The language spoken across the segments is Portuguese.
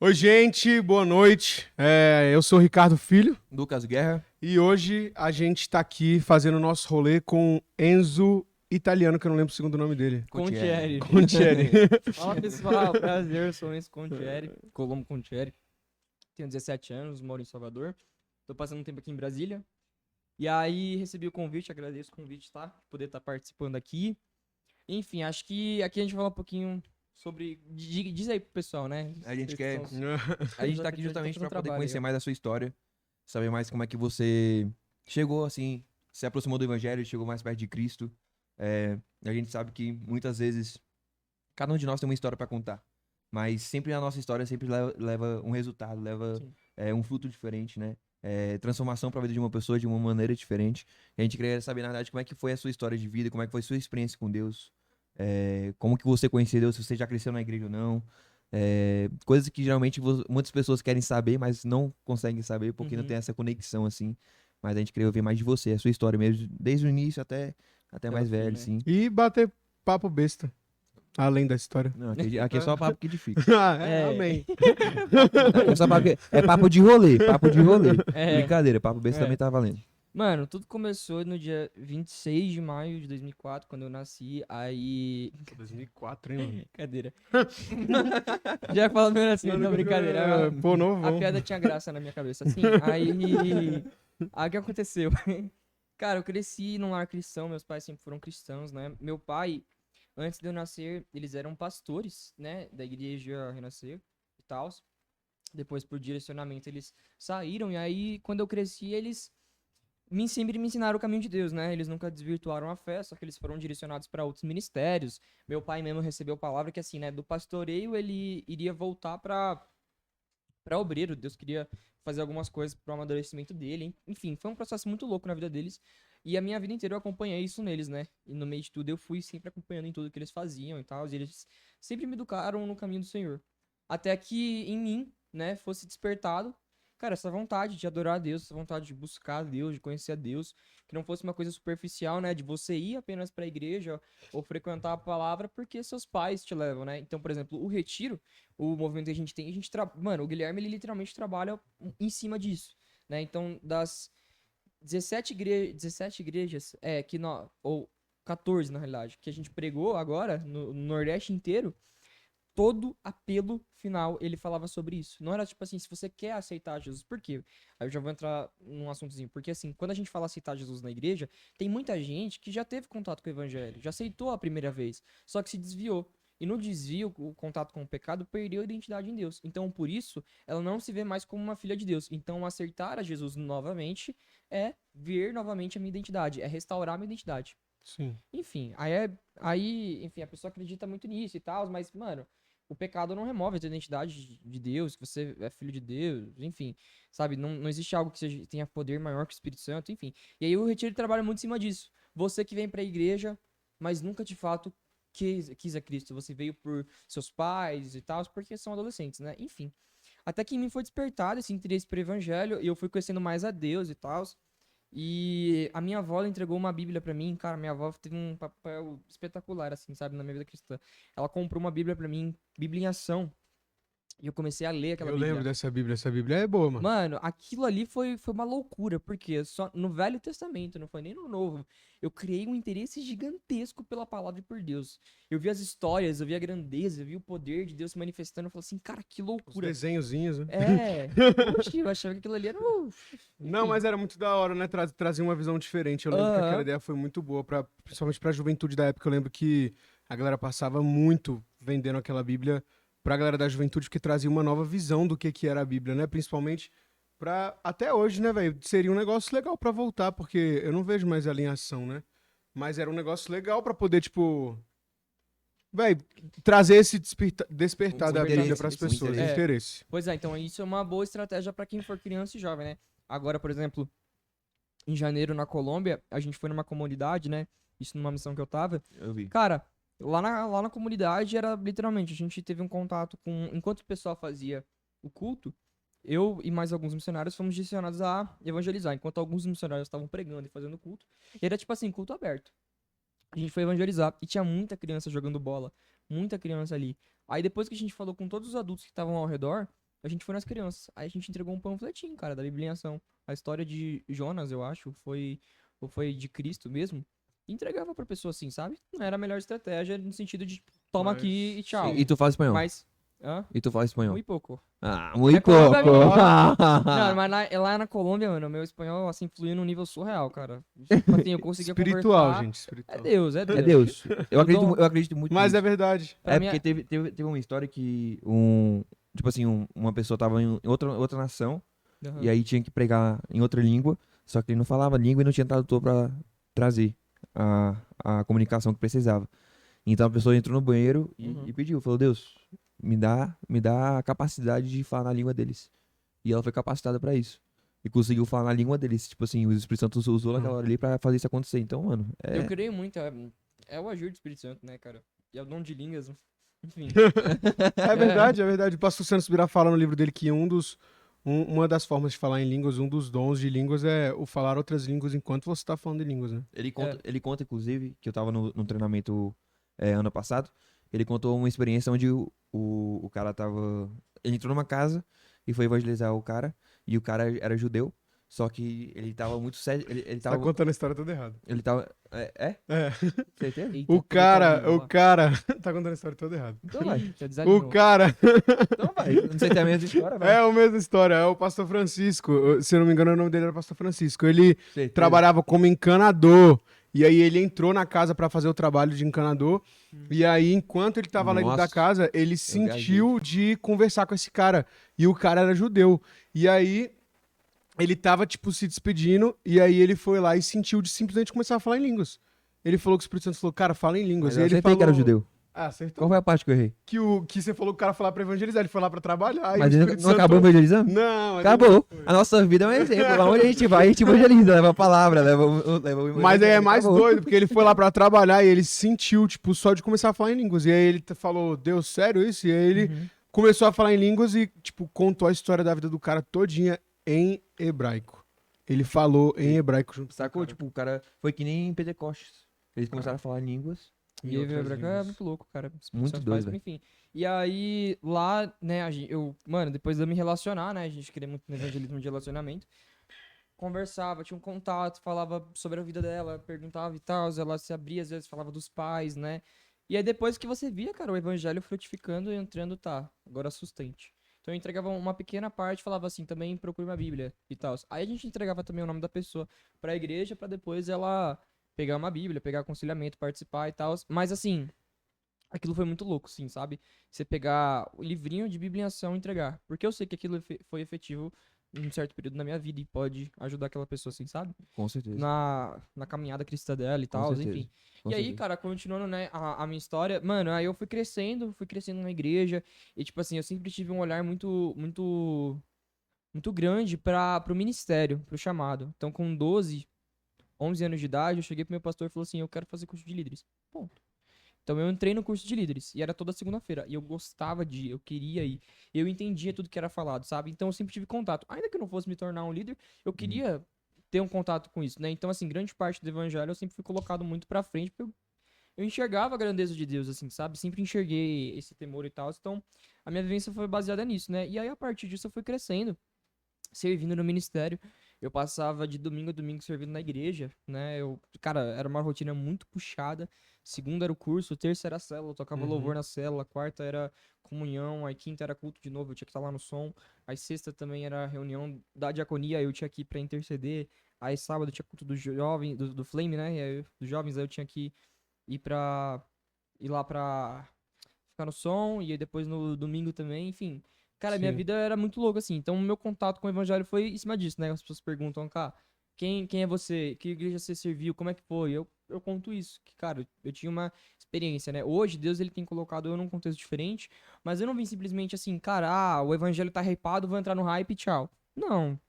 Oi, gente, boa noite. Eu sou o Ricardo Filho Lucas Guerra. e hoje a gente tá aqui fazendo o nosso rolê com Enzo Italiano, que eu não lembro o segundo nome dele. Contieri. Contieri. Fala pessoal, prazer, sou o Enzo Contieri, Colombo Contieri. Tenho 17 anos, moro em Salvador. Tô passando um tempo aqui em Brasília. E aí recebi o convite, agradeço o convite, tá? Poder estar participando aqui. Enfim, acho que aqui a gente vai falar um pouquinho sobre. Diz aí pro pessoal, né? A gente Vocês quer- são- A gente tá Já- aqui já justamente tá pra fazendo poder trabalho conhecer aí, ó. mais a sua história, saber mais como é que você chegou, assim, se aproximou do Evangelho, chegou mais perto de Cristo. A gente sabe que muitas vezes cada um de nós tem uma história pra contar, mas sempre a nossa história sempre leva um resultado, leva Sim. um fruto diferente, né? Transformação pra vida de uma pessoa de uma maneira diferente. E a gente queria saber, na verdade, como é que foi a sua história de vida, como é que foi a sua experiência com Deus, como que você conheceu Deus, se você já cresceu na igreja ou não. Coisas que geralmente muitas pessoas querem saber, mas não conseguem saber porque não Uhum. tem essa conexão assim. Mas a gente queria ouvir mais de você, a sua história mesmo, desde o início até mais o fim, velho, né? sim. E bater papo besta, além da história. Não, aqui é só papo que edifica. Amém. É papo de rolê, papo de rolê. É. Brincadeira, papo besta É. também tá valendo. Mano, tudo começou no dia 26 de maio de 2004, quando eu nasci. Aí. 2004, hein, mano? Brincadeira. Já falando mesmo assim, não, brincadeira. Pô, A novão. piada tinha graça na minha cabeça, assim. Aí o que aconteceu? Cara, eu cresci num lar cristão, meus pais sempre foram cristãos, né? Meu pai, antes de eu nascer, eles eram pastores, né? Da igreja Renascer e tal. Depois, por direcionamento, eles saíram. E aí, quando eu cresci, eles sempre me ensinaram o caminho de Deus, né? Eles nunca desvirtuaram a fé, só que eles foram direcionados para outros ministérios. Meu pai mesmo recebeu palavra que, assim, né? Do pastoreio, ele iria voltar para obreiro. Deus queria fazer algumas coisas pro amadurecimento dele. Enfim, foi um processo muito louco na vida deles. E a minha vida inteira eu acompanhei isso neles, né? E no meio de tudo eu fui sempre acompanhando em tudo que eles faziam e tal. E eles sempre me educaram no caminho do Senhor. Até que em mim, né, fosse despertado, cara, essa vontade de adorar a Deus, essa vontade de buscar a Deus, de conhecer a Deus. Que não fosse uma coisa superficial, né? De você ir apenas pra igreja ou frequentar a palavra porque seus pais te levam, né? Então, por exemplo, o retiro, o movimento que a gente tem, mano, o Guilherme, ele literalmente trabalha em cima disso, né? Então, das 17 igrejas, ou 14, na realidade, que a gente pregou agora, no Nordeste inteiro, todo apelo final, ele falava sobre isso. Não era tipo assim, se você quer aceitar Jesus, por quê? Aí eu já vou entrar num assuntozinho, porque assim, quando a gente fala aceitar Jesus na igreja, tem muita gente que já teve contato com o evangelho, já aceitou a primeira vez, só que se desviou. E no desvio, o contato com o pecado perdeu a identidade em Deus. Então, por isso, ela não se vê mais como uma filha de Deus. Então, aceitar a Jesus novamente é ver novamente a minha identidade, é restaurar a minha identidade. Sim. Enfim, enfim, a pessoa acredita muito nisso e tal, mas, mano, o pecado não remove a tua identidade de Deus, que você é filho de Deus, enfim, sabe? Não existe algo que tenha poder maior que o Espírito Santo, enfim. E aí o Retiro trabalha muito em cima disso. Você que vem pra igreja, mas nunca de fato quis a Cristo. Você veio por seus pais e tal, porque são adolescentes, né? Enfim. Até que em mim foi despertado esse interesse por evangelho e eu fui conhecendo mais a Deus e tal. E a minha avó ela entregou uma Bíblia pra mim, cara, minha avó teve um papel espetacular, assim, sabe, na minha vida cristã. Ela comprou uma Bíblia pra mim, Bíblia em ação, e eu comecei a ler aquela Eu Bíblia. lembro dessa Bíblia. Essa Bíblia é boa, mano. Mano, aquilo ali foi uma loucura, porque só no Velho Testamento, não foi nem no Novo, eu criei um interesse gigantesco pela palavra e por Deus. Eu vi as histórias, eu vi a grandeza, eu vi o poder de Deus se manifestando, eu falei assim, cara, que Os loucura. desenhozinhos, né? Oxi, eu achava que aquilo ali era Não, enfim. mas era muito da hora, né? Trazer uma visão diferente. Eu lembro que aquela Aham. ideia foi muito boa, principalmente pra juventude da época. Eu lembro que a galera passava muito vendendo aquela Bíblia pra galera da juventude, que trazia uma nova visão do que era a Bíblia, né? Principalmente pra até hoje, né, velho? Seria um negócio legal pra voltar, porque eu não vejo mais ela em ação, né? Mas era um negócio legal pra poder, tipo, velho, trazer esse despertar da Despertar Bíblia esse- pras esse- pessoas, é. interesse. Pois é, então isso é uma boa estratégia pra quem for criança e jovem, né? Agora, por exemplo, em janeiro na Colômbia, a gente foi numa comunidade, né? Isso numa missão que eu tava. Eu vi. Cara, lá na comunidade era literalmente, a gente teve um contato com. Enquanto o pessoal fazia o culto, eu e mais alguns missionários fomos direcionados a evangelizar, enquanto alguns missionários estavam pregando e fazendo culto. E era tipo assim, culto aberto. A gente foi evangelizar e tinha muita criança jogando bola, muita criança ali. Aí depois que a gente falou com todos os adultos que estavam ao redor, a gente foi nas crianças. Aí a gente entregou um panfletinho, cara, da Bíblia em Ação. A história de Jonas, eu acho, ou foi de Cristo mesmo. E entregava pra pessoa assim, sabe? Não era a melhor estratégia no sentido de toma Mas, aqui e tchau. E tu fala espanhol? Mas. Hã? E tu fala espanhol? Muito pouco. Ah, muito Colômbia, pouco. Não, mas lá na Colômbia, mano, meu espanhol, assim, fluiu num nível surreal, cara. Tipo assim, eu conseguia Espiritual, conversar. gente, É espiritual. Deus, é Deus. É Deus. dou- Eu acredito muito Mas nisso. é verdade. Pra É mim porque teve uma história que tipo assim, uma pessoa tava em outra nação Aham. e aí tinha que pregar em outra língua, só que ele não falava a língua e não tinha tradutor pra trazer a comunicação que precisava. Então a pessoa entrou no banheiro Uhum. e pediu, falou, Deus, me dá a capacidade de falar na língua deles. E ela foi capacitada pra isso. E conseguiu falar na língua deles. Tipo assim, o Espírito Santo usou naquela hora ali pra fazer isso acontecer. Então, mano, Eu creio muito, é o agir do Espírito Santo, né, cara? E é o dom de línguas, enfim. É verdade, é verdade. O pastor Santos Birá fala no livro dele que uma das formas de falar em línguas, um dos dons de línguas é o falar outras línguas enquanto você tá falando de línguas, né? Ele conta, inclusive, que eu tava no treinamento ano passado. Ele contou uma experiência onde o cara tava. Ele entrou numa casa e foi evangelizar o cara. E o cara era judeu. Só que ele tava muito sério. Ele Você tá tava. contando a história toda errada. Ele tava. É? É. Certeza? Eita, O cara, treta ao o vivo, cara. Tá contando a história toda errada. Então vai. Eita, O desanimou. cara. Então vai. Não sei se é a mesma história, vai. É a mesma história, é o pastor Francisco. Se eu não me engano, o nome dele era pastor Francisco. Ele Certeza. trabalhava como encanador. E aí ele entrou na casa pra fazer o trabalho de encanador. E aí, enquanto ele tava lá dentro da Nossa, casa, ele sentiu de conversar com esse cara. E o cara era judeu. E aí ele tava, tipo, se despedindo. E aí ele foi lá e sentiu de simplesmente começar a falar em línguas. Ele falou que o Espírito Santo falou, cara, fala em línguas. Mas E eu ele acertei falou... que era judeu. Ah, acertou. Qual foi a parte que eu errei? Que você falou que o cara foi lá pra evangelizar. Ele foi lá pra trabalhar. Mas e o ele Espírito não Santo... acabou evangelizando? Não, mas Acabou. ele não A nossa vida é um exemplo. Aonde a gente vai, a gente evangeliza, leva a palavra, leva o Mas aí é mais acabou. doido, porque ele foi lá pra trabalhar e ele sentiu, tipo, só de começar a falar em línguas. E aí ele falou, Deus, sério isso? E aí ele Uhum. começou a falar em línguas e, tipo, contou a história da vida do cara todinha em hebraico. Ele falou em hebraico junto com o Sacou? cara. Tipo, o cara foi que nem em Pentecostes. Eles começaram a falar línguas. E Em aí outras veio pra cá, é línguas. muito louco, cara. O Espírito Muito Santo doido, faz, velho. enfim. E aí, lá, né, mano, depois de eu me relacionar, né, a gente queria muito no evangelismo de relacionamento, conversava, tinha um contato, falava sobre a vida dela, perguntava e tal, ela se abria, às vezes falava dos pais, né. E aí depois que você via, cara, o evangelho frutificando e entrando, tá, agora sustente. Então eu entregava uma pequena parte, falava assim, também procure uma Bíblia e tal. Aí a gente entregava também o nome da pessoa pra igreja, pra depois ela pegar uma Bíblia, pegar aconselhamento, participar e tal. Mas assim, aquilo foi muito louco, sim, sabe? Você pegar o livrinho de Bíblia em Ação e entregar. Porque eu sei que aquilo foi efetivo em um certo período na minha vida e pode ajudar aquela pessoa, assim, sabe? Com certeza. Na caminhada cristã dela e Com tal, certeza. enfim. Com E aí, certeza. cara, continuando, né, a minha história, mano, aí eu fui crescendo na igreja, e tipo assim, eu sempre tive um olhar muito grande pro ministério, pro chamado. Então, com 11 anos de idade, eu cheguei pro meu pastor e falei assim, eu quero fazer curso de líderes. Ponto. Então eu entrei no curso de líderes e era toda segunda-feira. E eu gostava de ir, eu queria ir. Eu entendia tudo que era falado, sabe? Então eu sempre tive contato. Ainda que eu não fosse me tornar um líder, eu queria ter um contato com isso, né? Então, assim, grande parte do evangelho eu sempre fui colocado muito pra frente, porque eu enxergava a grandeza de Deus, assim, sabe? Sempre enxerguei esse temor e tal. Então, a minha vivência foi baseada nisso, né? E aí, a partir disso, eu fui crescendo, servindo no ministério. Eu passava de domingo a domingo servindo na igreja, né? Cara, era uma rotina muito puxada. Segunda era o curso, terça era a célula, eu tocava louvor na célula, quarta era comunhão, aí quinta era culto de novo, eu tinha que estar lá no som. Aí sexta também era reunião da diaconia, eu tinha que ir pra interceder. Aí sábado tinha culto do jovem, do Flame, né? E aí, dos jovens, aí eu tinha que ir lá pra ficar no som, e aí depois no domingo também, enfim. Cara, minha Sim. vida era muito louca, assim. Então, o meu contato com o evangelho foi em cima disso, né? As pessoas perguntam, cara, quem é você? Que igreja você serviu? Como é que foi? Eu conto isso, que, cara, eu tinha uma experiência, né? Hoje, Deus, ele tem colocado eu num contexto diferente, mas eu não vim simplesmente assim, cara, o evangelho tá hypado, vou entrar no hype e tchau. Não,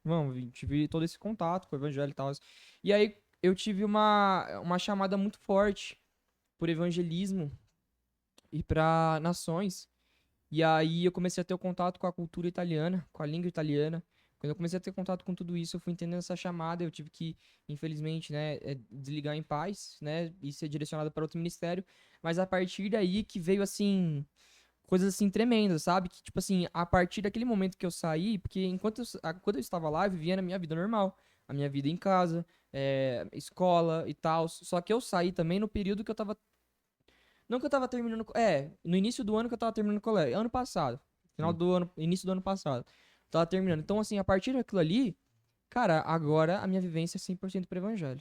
tive todo esse contato com o evangelho e tal. E aí, eu tive uma chamada muito forte por evangelismo e para nações. E aí eu comecei a ter o contato com a cultura italiana, com a língua italiana. Quando eu comecei a ter contato com tudo isso, eu fui entendendo essa chamada. Eu tive que, infelizmente, né, desligar em paz, né, e ser direcionado para outro ministério. Mas a partir daí que veio assim coisas assim tremendas, sabe? Que, tipo assim, a partir daquele momento que eu saí, porque quando eu estava lá, eu vivia na minha vida normal. A minha vida em casa, escola e tal. Só que eu saí também no período que eu tava. Não que eu tava terminando. No início do ano que eu tava terminando o colégio. Ano passado. Final do ano. Início do ano passado. Tava terminando. Então, assim, a partir daquilo ali, cara, agora a minha vivência é 100% pro evangelho.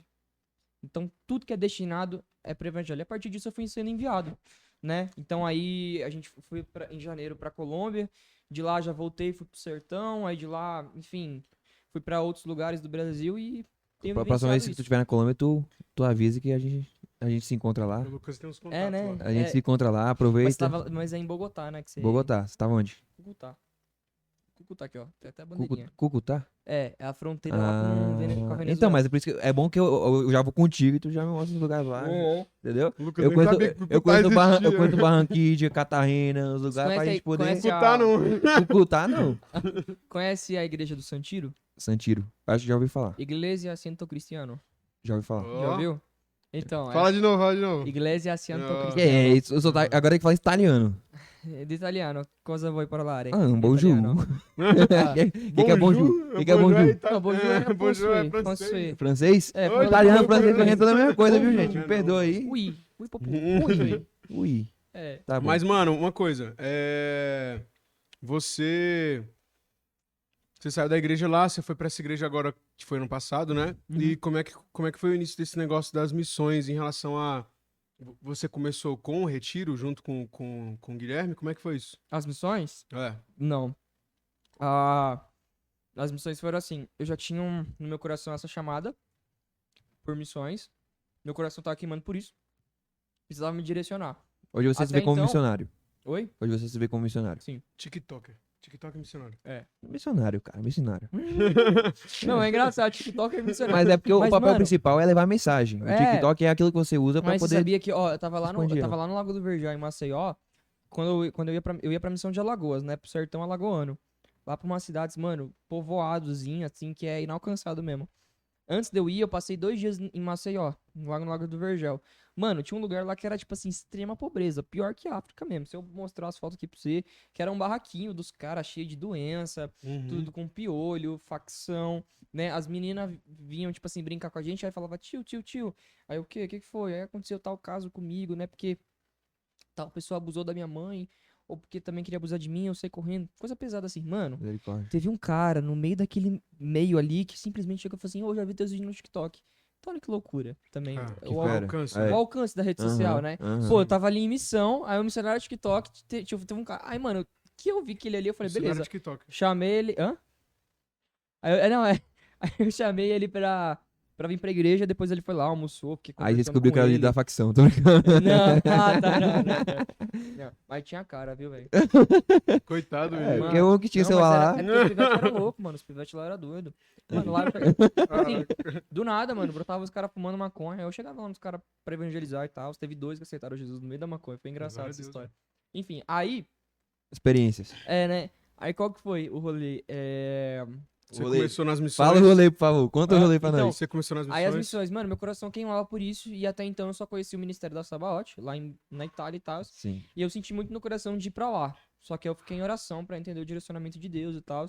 Então, tudo que é destinado é pro evangelho. E a partir disso, eu fui sendo enviado, né? Então, aí, a gente foi em janeiro pra Colômbia. De lá, já voltei, fui pro sertão. Aí, de lá, enfim, fui pra outros lugares do Brasil e tenho Pra próxima vez vivenciado que tu isso. estiver na Colômbia, tu avisa que a gente se encontra lá. O Lucas tem uns contatos É, né? lá. A gente se encontra lá, aproveita. Mas é em Bogotá, né? Que você... Bogotá, você tava onde? Cucutá. Cucutá aqui, ó. Tem até a bandeirinha. Cucutá? É a fronteira lá com, com a Venezuela. Então, mas é por isso que é bom que eu já vou contigo e tu já me mostra os lugares lá, entendeu? O Lucas Eu nem conheço, sabia que eu Cucutá conheço, existia. eu conheço Barranquilla, Catarina, os lugares pra Conhece gente aí- poder... conhece Cucutá não. Cucutá, não. Conhece a igreja do Santiro? Santiro, acho que já ouvi falar. Iglesia Santo Cristiano. Já ouvi falar. Ó. Já ouviu? Então, Fala de novo, fala de novo. Iglesia Santo Ah. Que é Cristiano. isso? Agora tem que falar italiano. De italiano. Cosa vuoi parlare? Ah, um bonjour. Italiano. O que é bonjour? O que é bonjour? Não, bonjour é Bonjour é français. francês. Francês? É, Oi, Italiano e bonjour, francês pra gente é toda a mesma coisa, viu, Bonjour, gente? Me não. perdoa aí. Oui. Oui, papu. Ui. Ui. É. Tá bom. Mas, mano, uma coisa. Você saiu da igreja lá, você foi pra essa igreja agora, que foi ano passado, né? Uhum. E como é que foi o início desse negócio das missões em relação a... Você começou com o retiro junto com o Guilherme? Como é que foi isso? As missões? É. Não. As missões foram assim. Eu já tinha no meu coração essa chamada por missões. Meu coração tava queimando por isso. Precisava me direcionar. Hoje você se Até vê como então- missionário. Oi? Hoje você se vê como missionário. TikToker. TikTok missionário. Missionário, cara, missionário. Não, é engraçado. TikTok é missionário. Mas é porque o Mas, papel mano, principal é levar a mensagem. O é. TikTok é aquilo que você usa pra Mas você poder... sabia que, ó, eu tava lá expandir ela. no Lago do Verjão, em Maceió, quando eu ia pra missão de Alagoas, né, pro sertão alagoano. Lá pra umas cidades, mano, povoadozinho, assim, que é inalcançado mesmo. Antes de eu ir, eu passei 2 dias em Maceió, lá no Lago do Vergel. Mano, tinha um lugar lá que era, tipo assim, extrema pobreza. Pior que a África mesmo. Se eu mostrar as fotos aqui pra você, que era um barraquinho dos caras cheio de doença, Uhum. tudo com piolho, facção, né? As meninas vinham, tipo assim, brincar com a gente, aí falava, tio, tio, tio. Aí o quê? O que que foi? Aí aconteceu tal caso comigo, né? Porque tal pessoa abusou da minha mãe, ou porque também queria abusar de mim, eu saí correndo. Coisa pesada assim, mano. Misericórdia. Teve um cara no meio daquele meio ali que simplesmente chegou e falou assim: Ô, já vi teus vídeos no TikTok. Então, olha que loucura também. Ah, que o, fera. alcance. É. o alcance da rede social, Aham, né? aham. Pô, eu tava ali em missão, aí o missionário TikTok, teve um cara. Aí, mano, que eu vi que ele ali, eu falei, Missionário beleza. TikTok. Chamei ele. Hã? Não, é. Aí eu chamei ele pra vir pra igreja, depois ele foi lá, almoçou. Porque Aí conversamos descobriu com que era ele. ali da facção, tô brincando. Não, não. Mas tinha cara, viu, velho? Coitado, É, menino. porque o que tinha Não, celular mas lá... É porque os pivetes eram loucos, mano. Os pivetes lá eram doidos. Mano, lá. Assim, do nada, mano, brotava os caras fumando maconha. Eu chegava lá nos caras pra evangelizar e tal. Teve 2 que aceitaram Jesus no meio da maconha. Foi engraçado Glória a essa Deus, história. Enfim, aí. Experiências. Né? Aí qual que foi o rolê? Você Rolê. começou nas missões. Fala o rolê, por favor. Conta o rolê pra então, nós. Você começou nas missões. Aí as missões, mano, meu coração queimava por isso. E até então eu só conheci o Ministério da Sabaote, lá na Itália e tal. Sim. E eu senti muito no coração de ir pra lá. Só que eu fiquei em oração pra entender o direcionamento de Deus e tal.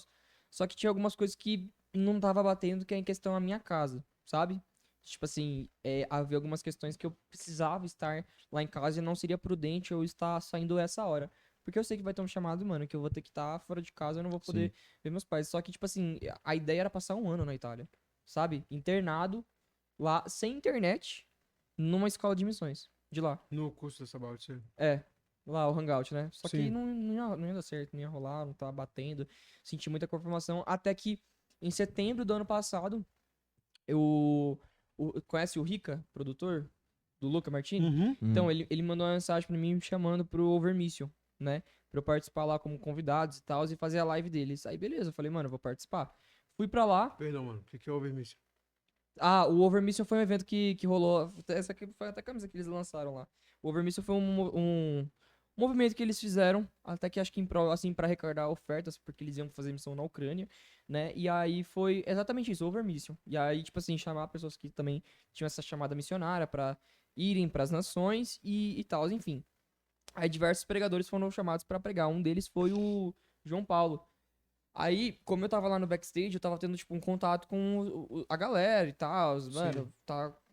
Só que tinha algumas coisas que não tava batendo, que é em questão a minha casa, sabe? Tipo assim, havia algumas questões que eu precisava estar lá em casa e não seria prudente eu estar saindo essa hora. Porque eu sei que vai ter um chamado, mano, que eu vou ter que estar fora de casa, eu não vou poder ver meus pais. Só que, tipo assim, a ideia era passar 1 ano na Itália, sabe? Internado, lá, sem internet, numa escola de missões, de lá. No curso da Sabaote, você... Lá, o Hangout, né? Só que Sim. não ia dar certo, não ia rolar, não tava batendo. Senti muita confirmação. Até que, em setembro do ano passado, conhece o Rica, produtor? Do Luca Martini? Uhum. Então, ele mandou uma mensagem pra mim me chamando pro Overmission, né? Pra eu participar lá como convidado e tal, e fazer a live deles. Aí, beleza, eu falei, mano, eu vou participar. Fui pra lá. Perdão, mano. O que é Overmission? O Overmission foi um evento que rolou. Essa aqui foi até a camisa que eles lançaram lá. O Overmission foi um movimento que eles fizeram, até que acho que assim, pra arrecadar ofertas, porque eles iam fazer missão na Ucrânia, né? E aí foi exatamente isso, Overmission. E aí, tipo assim, chamar pessoas que também tinham essa chamada missionária pra irem pras nações e tal, enfim. Aí diversos pregadores foram chamados pra pregar. Um deles foi o João Paulo. Aí, como eu tava lá no backstage, eu tava tendo, tipo, um contato com a galera e tal. Mano,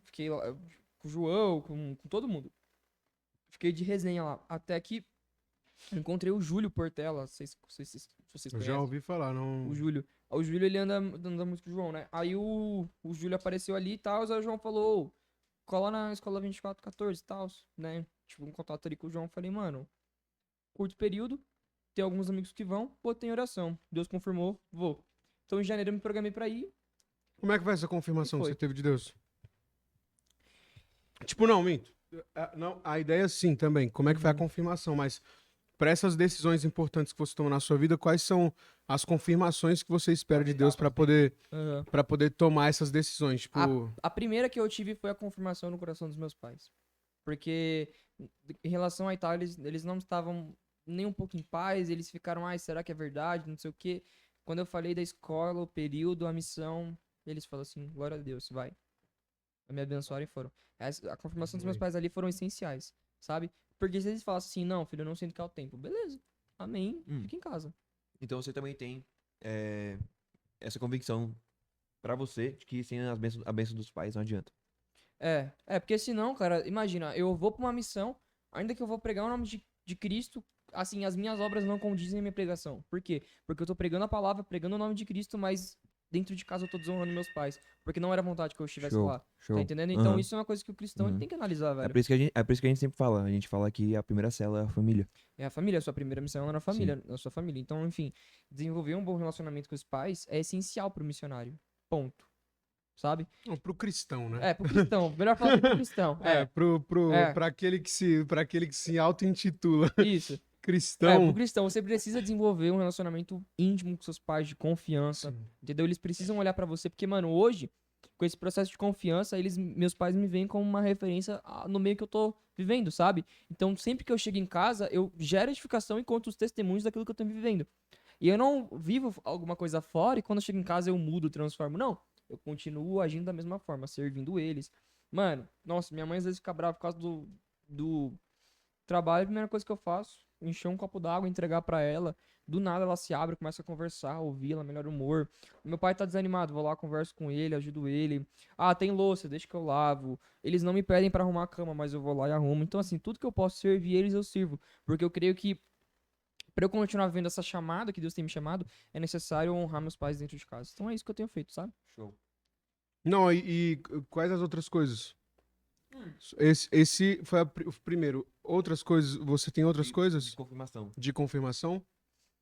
fiquei lá, com o João, com todo mundo. Fiquei de resenha lá. Até que eu encontrei o Júlio Portela. Não sei se vocês Eu já conhecem. ouvi falar, não. O Júlio. O Júlio, ele anda muito com o João, né? Aí o Júlio apareceu ali e tal. Aí o João falou: "Ô, cola na escola 2414 e tal, né?" Tipo, um contato ali com o João. Falei, mano, curto período. Tem alguns amigos que vão, botei em oração. Deus confirmou, vou. Então em janeiro eu me programei pra ir Como é que vai essa e confirmação que foi. você teve de Deus? Tipo, não, minto. Não, a ideia sim também. Como é que foi a Uhum. confirmação? Mas para essas decisões importantes que você toma na sua vida, quais são as confirmações que você espera de Deus Aham. para poder tomar essas decisões? A, Tipo, a primeira que eu tive foi a confirmação no coração dos meus pais. Porque em relação à Itália, eles não estavam nem um pouco em paz, eles ficaram, ai, será que é verdade? Não sei o quê. Quando eu falei da escola, o período, a missão, eles falaram assim, glória a Deus, vai. Me abençoaram e foram. A confirmação dos meus Amém. pais ali foram essenciais, sabe? Porque se eles falassem assim, não, filho, eu não sinto que é o tempo. Beleza, amém, fica em casa. Então você também tem essa convicção pra você de que sem a bênção dos pais não adianta. Porque senão, cara, imagina, eu vou pra uma missão, ainda que eu vou pregar o nome de Cristo, assim, as minhas obras não condizem a minha pregação. Por quê? Porque eu tô pregando a palavra, pregando o nome de Cristo, mas dentro de casa eu tô desonrando meus pais. Porque não era vontade que eu estivesse Show, lá. Tá show. entendendo? Então Aham. isso é uma coisa que o cristão ele Uhum. tem que analisar, É velho. por isso que a gente sempre fala. A gente fala que a primeira célula é a família. É a família, a sua primeira missão é na família, na sua família. Então, enfim, desenvolver um bom relacionamento com os pais é essencial pro missionário. Ponto. Sabe? não, pro cristão, né? Pro cristão. Melhor falar assim, pro cristão. É, Para aquele que se auto-intitula isso. Pro cristão. cristão, você precisa desenvolver um relacionamento íntimo com seus pais, de confiança, Sim. entendeu? Eles precisam olhar pra você, porque, mano, hoje, com esse processo de confiança, meus pais me veem como uma referência no meio que eu tô vivendo, sabe? Então, sempre que eu chego em casa, eu gero edificação e conto os testemunhos daquilo que eu tô vivendo. E eu não vivo alguma coisa fora e quando eu chego em casa eu mudo, transformo. Não, eu continuo agindo da mesma forma, servindo eles. Mano, nossa, minha mãe às vezes fica brava por causa do trabalho, a primeira coisa que eu faço, encher um copo d'água, entregar pra ela. Do nada ela se abre, começa a conversar, ouvir, ela melhora o humor. Meu pai tá desanimado, vou lá, converso com ele, ajudo ele. Ah, tem louça, deixa que eu lavo. Eles não me pedem pra arrumar a cama, mas eu vou lá e arrumo. Então, assim, tudo que eu posso servir eles, eu sirvo. Porque eu creio que pra eu continuar vivendo essa chamada que Deus tem me chamado, é necessário honrar meus pais dentro de casa. Então é isso que eu tenho feito, sabe? Show. Não, e quais as outras coisas? Esse foi o primeiro. Outras coisas, você tem outras De coisas confirmação. de confirmação?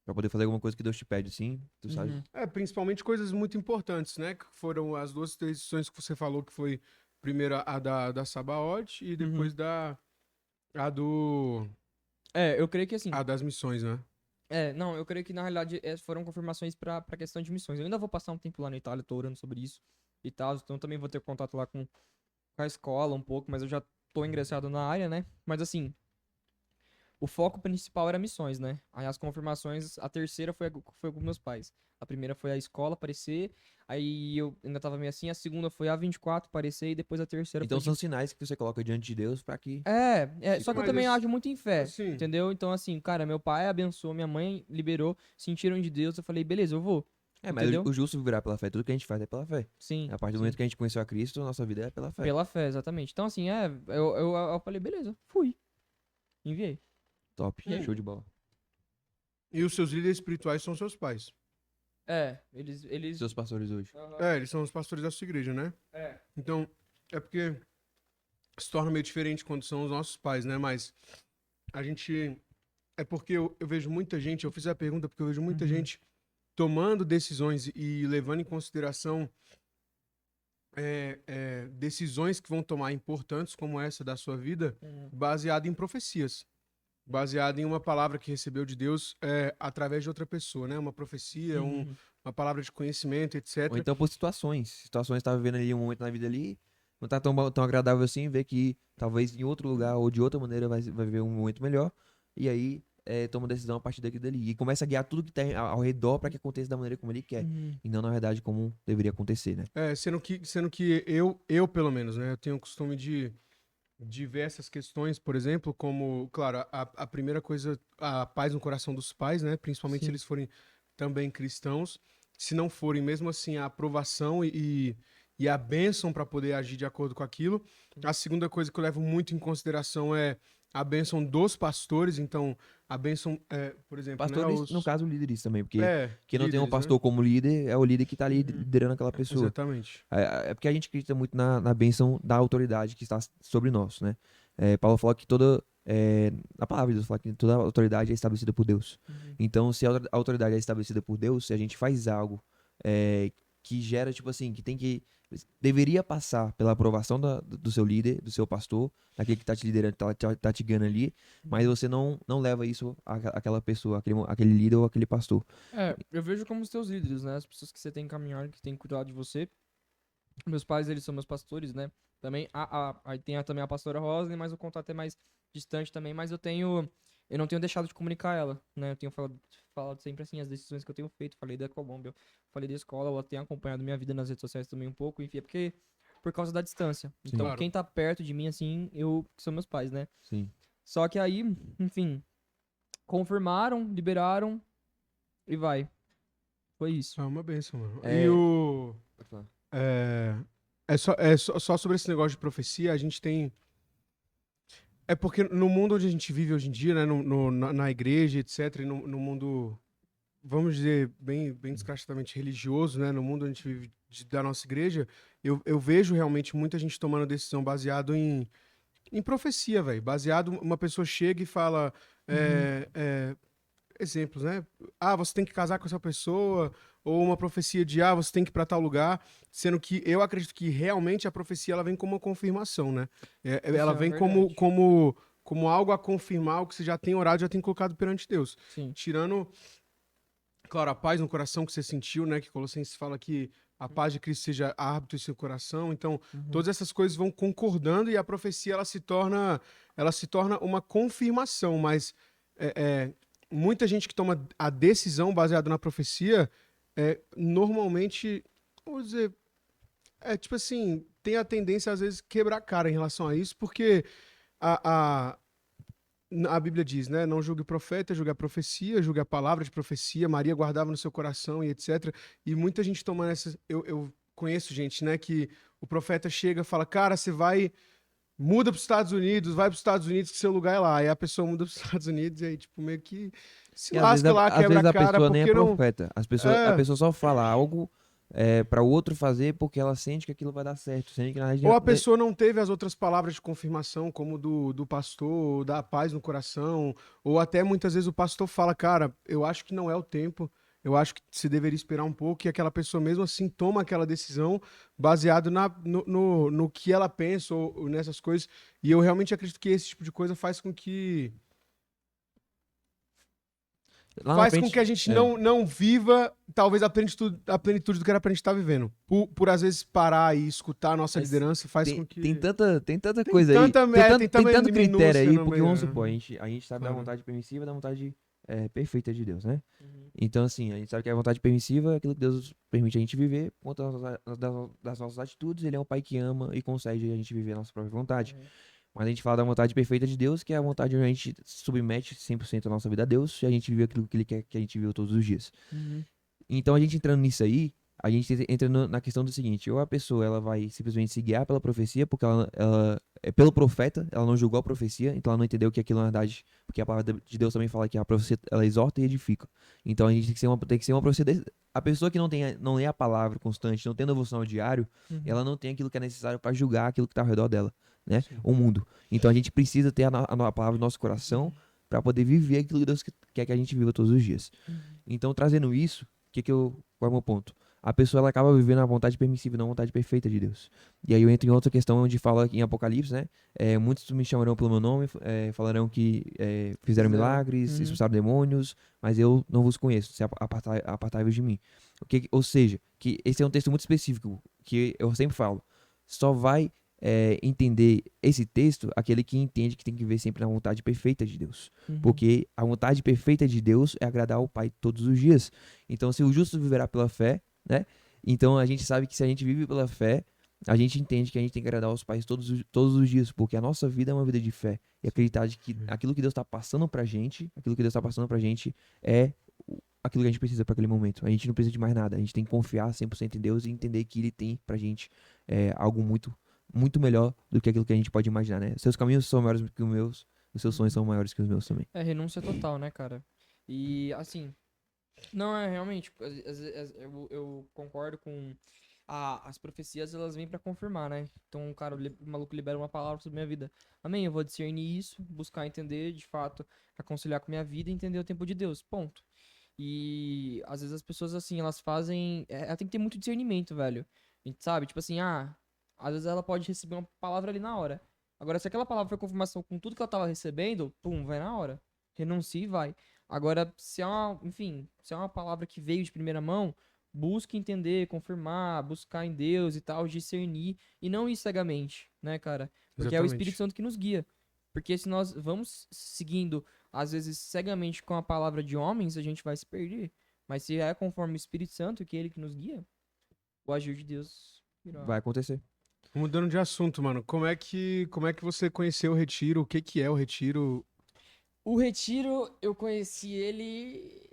Pra poder fazer alguma coisa que Deus te pede, sim. Tu sabe? Uhum. Principalmente coisas muito importantes, né? Que foram as duas decisões que você falou, que foi primeiro a da Sabaoth e depois a do Eu creio que assim. a das missões, né? Não, eu creio que na realidade foram confirmações pra questão de missões. Eu ainda vou passar um tempo lá na Itália, tô orando sobre isso e tal. Então também vou ter contato lá com a escola um pouco, mas eu já tô ingressado na área, né? Mas assim, o foco principal era missões, né? Aí as confirmações, a terceira foi com meus pais. A primeira foi a escola aparecer, aí eu ainda tava meio assim. A segunda foi a 24 aparecer e depois a terceira Então foi são sinais que você coloca diante de Deus pra que. Sim, só que eu mas também ajo muito em fé, assim, entendeu? Então, assim, cara, meu pai abençoou, minha mãe liberou, sentiram de Deus, eu falei, beleza, eu vou. Mas Entendeu? o justo viverá pela fé. Tudo que a gente faz é pela fé. Sim, A partir do sim. momento que a gente conheceu a Cristo, a nossa vida é pela fé. Pela fé, exatamente. Então, assim, eu falei, beleza, fui. Enviei. Top. E aí? Show de bola. e os seus líderes espirituais são seus pais. Eles... Seus pastores hoje. Aham. Eles são os pastores da sua igreja, né? É. Então, é porque se torna meio diferente quando são os nossos pais, né? Mas a gente. É porque eu vejo muita gente, eu fiz a pergunta porque eu vejo muita Uhum. gente tomando decisões e levando em consideração decisões que vão tomar importantes como essa da sua vida, Uhum. baseado em profecias. Baseado em uma palavra que recebeu de Deus através de outra pessoa, né? Uma profecia, Uhum. uma palavra de conhecimento, etc. Ou então por situações. Situações que tá vivendo ali um momento na vida ali. Não tá tão agradável assim. Vê que talvez em outro lugar ou de outra maneira vai viver um momento melhor. E aí toma decisão a partir daquilo dali. E começa a guiar tudo que tem ao redor pra que aconteça da maneira como ele quer. Uhum. E não na verdade como deveria acontecer, né? Sendo que eu, pelo menos, né? Eu tenho o costume de ver essas questões, por exemplo, como, claro, a primeira coisa, a paz no coração dos pais, né? Principalmente se Sim. eles forem também cristãos. Se não forem, mesmo assim, a aprovação e a bênção para poder agir de acordo com aquilo. A segunda coisa que eu levo muito em consideração é a bênção dos pastores. Então, a bênção, por exemplo, né? Pastores, no caso, líderes também, porque quem não tem um Líderes, né? pastor como líder é o líder que tá ali liderando aquela pessoa. Exatamente. É porque a gente acredita muito na bênção da autoridade que está sobre nós, né? Paulo fala que a palavra de Deus fala que toda autoridade é estabelecida por Deus. Então, se a autoridade é estabelecida por Deus, se a gente faz algo que gera, tipo assim, deveria passar pela aprovação do seu líder, do seu pastor, daquele que tá te liderando, tá te guiando ali, mas você não leva isso àquela pessoa, aquele líder ou aquele pastor. Eu vejo como os teus líderes, né? As pessoas que você tem encaminhado, que tem cuidado de você. Meus pais, eles são meus pastores, né? Também, aí tem também a pastora Rosa, mas o contato é mais distante também, mas eu não tenho deixado de comunicar ela, né? Eu tenho falado sempre assim, as decisões que eu tenho feito, falei da Colômbia, falei da escola, ela tem acompanhado minha vida nas redes sociais também um pouco, enfim, é porque por causa da distância. Sim. Então, Claro. quem tá perto de mim, assim, são meus pais, né? Sim. Só que aí, enfim, confirmaram, liberaram e vai. Foi isso. É uma bênção, mano. É- E o... Pode falar. só sobre esse negócio de profecia, a gente tem... É porque no mundo onde a gente vive hoje em dia, né, na igreja, etc., e no mundo, vamos dizer, bem descrachadamente religioso, né, no mundo onde a gente vive da nossa igreja, eu vejo realmente muita gente tomando decisão baseado em profecia, velho. Baseado, uma pessoa chega e fala, exemplos, né? Ah, você tem que casar com essa pessoa, ou uma profecia de, você tem que ir pra tal lugar, sendo que eu acredito que realmente a profecia ela vem como uma confirmação, né? Ela é vem verdade. como algo a confirmar o que você já tem orado, já tem colocado perante Deus. Sim. Tirando, claro, a paz no coração que você sentiu, né? Que Colossenses fala que a paz de Cristo seja árbitro em seu coração. Então, todas essas coisas vão concordando e a profecia ela se torna uma confirmação, mas muita gente que toma a decisão baseada na profecia normalmente, vamos dizer, tipo assim, tem a tendência às vezes quebrar a cara em relação a isso, porque a Bíblia diz, né? Não julgue o profeta, julgue a profecia, julgue a palavra de profecia. Maria guardava no seu coração e etc. E muita gente toma essa. Eu conheço gente, né? Que o profeta chega e fala: cara, você muda para os Estados Unidos, vai para os Estados Unidos que seu lugar é lá. Aí a pessoa muda para os Estados Unidos e aí, tipo, meio que se E às vezes lasca lá, às quebra vezes a a cara, pessoa nem é porque não. profeta. A pessoa só fala algo para o outro fazer porque ela sente que aquilo vai dar certo. Sendo que na Ou a pessoa não teve as outras palavras de confirmação, como do pastor, da paz no coração, ou até muitas vezes o pastor fala, cara, eu acho que não é o tempo, eu acho que se deveria esperar um pouco, e aquela pessoa mesmo assim toma aquela decisão baseado no que ela pensa ou nessas coisas, e eu realmente acredito que esse tipo de coisa faz com que lá na faz com frente, que a gente não viva, talvez, a plenitude do que era pra gente estar vivendo. Por às vezes parar e escutar a nossa Mas liderança faz tem, com que. tem tanta coisa aí. tanta- Tem tanta tanto critério minúcia aí, no porque meio, vamos né? supor, a gente sabe da Claro. vontade permissiva e da vontade perfeita de Deus, né? Então, assim, a gente sabe que a vontade permissiva é aquilo que Deus permite a gente viver por conta das nossas atitudes. Ele é um pai que ama e consegue a gente viver a nossa própria vontade. Mas a gente fala da vontade perfeita de Deus, que é a vontade onde a gente submete 100% a nossa vida a Deus e a gente vive aquilo que Ele quer que a gente viva todos os dias. Então, a gente entrando nisso aí, a gente entra na questão do seguinte: ou a pessoa ela vai simplesmente se guiar pela profecia, porque ela é pelo profeta, ela não julgou a profecia, então ela não entendeu que aquilo na verdade, porque a palavra de Deus também fala que a profecia ela exorta e edifica. Então a gente tem que ser uma profecia. A pessoa que não lê a palavra constante, não tem devoção diário, ela não tem aquilo que é necessário para julgar aquilo que está ao redor dela, né? Sim. O mundo. Então a gente precisa ter a palavra no nosso coração para poder viver aquilo que Deus quer que a gente viva todos os dias. Então, trazendo isso, qual é o meu ponto? A pessoa ela acaba vivendo a vontade permissiva, não a vontade perfeita de Deus. E aí eu entro em outra questão onde fala em Apocalipse, né? Muitos me chamarão pelo meu nome, falarão que fizeram milagres, expulsaram demônios, mas eu não vos conheço, se apartai-vos de mim. Ou seja, que esse é um texto muito específico, que eu sempre falo, só vai entender esse texto aquele que entende que tem que viver sempre na vontade perfeita de Deus. Porque a vontade perfeita de Deus é agradar ao Pai todos os dias. Então, se o justo viverá pela fé, né? Então, a gente sabe que se a gente vive pela fé, a gente entende que a gente tem que agradar aos pais todos os dias, porque a nossa vida é uma vida de fé. E acreditar de que aquilo que Deus tá passando pra gente, é aquilo que a gente precisa pra aquele momento. A gente não precisa de mais nada. A gente tem que confiar 100% em Deus e entender que Ele tem pra gente algo muito, muito melhor do que aquilo que a gente pode imaginar, né? Seus caminhos são maiores do que os meus, os seus sonhos são maiores que os meus também. É renúncia total, né, cara? E, assim, não, é realmente, eu concordo com as profecias, elas vêm pra confirmar, né? Então o maluco libera uma palavra sobre minha vida. Amém, eu vou discernir isso, buscar entender, de fato, reconciliar com minha vida e entender o tempo de Deus, ponto. E às vezes as pessoas, assim, elas fazem. Ela tem que ter muito discernimento, velho. A gente sabe, tipo assim, às vezes ela pode receber uma palavra ali na hora. Agora, se aquela palavra foi confirmação com tudo que ela tava recebendo, pum, vai na hora. Renuncia e vai. Agora, se é uma, enfim, se é uma palavra que veio de primeira mão, busque entender, confirmar, buscar em Deus e tal, discernir, e não ir cegamente, né, cara? Porque é o Espírito Exatamente. Santo que nos guia. Porque se nós vamos seguindo às vezes cegamente com a palavra de homens, a gente vai se perder. Mas se é conforme o Espírito Santo, que é ele que nos guia, o agir de Deus irá. Vai acontecer. Mudando de assunto, mano, como é que você conheceu o Retiro? O que que é o Retiro? O Retiro, eu conheci ele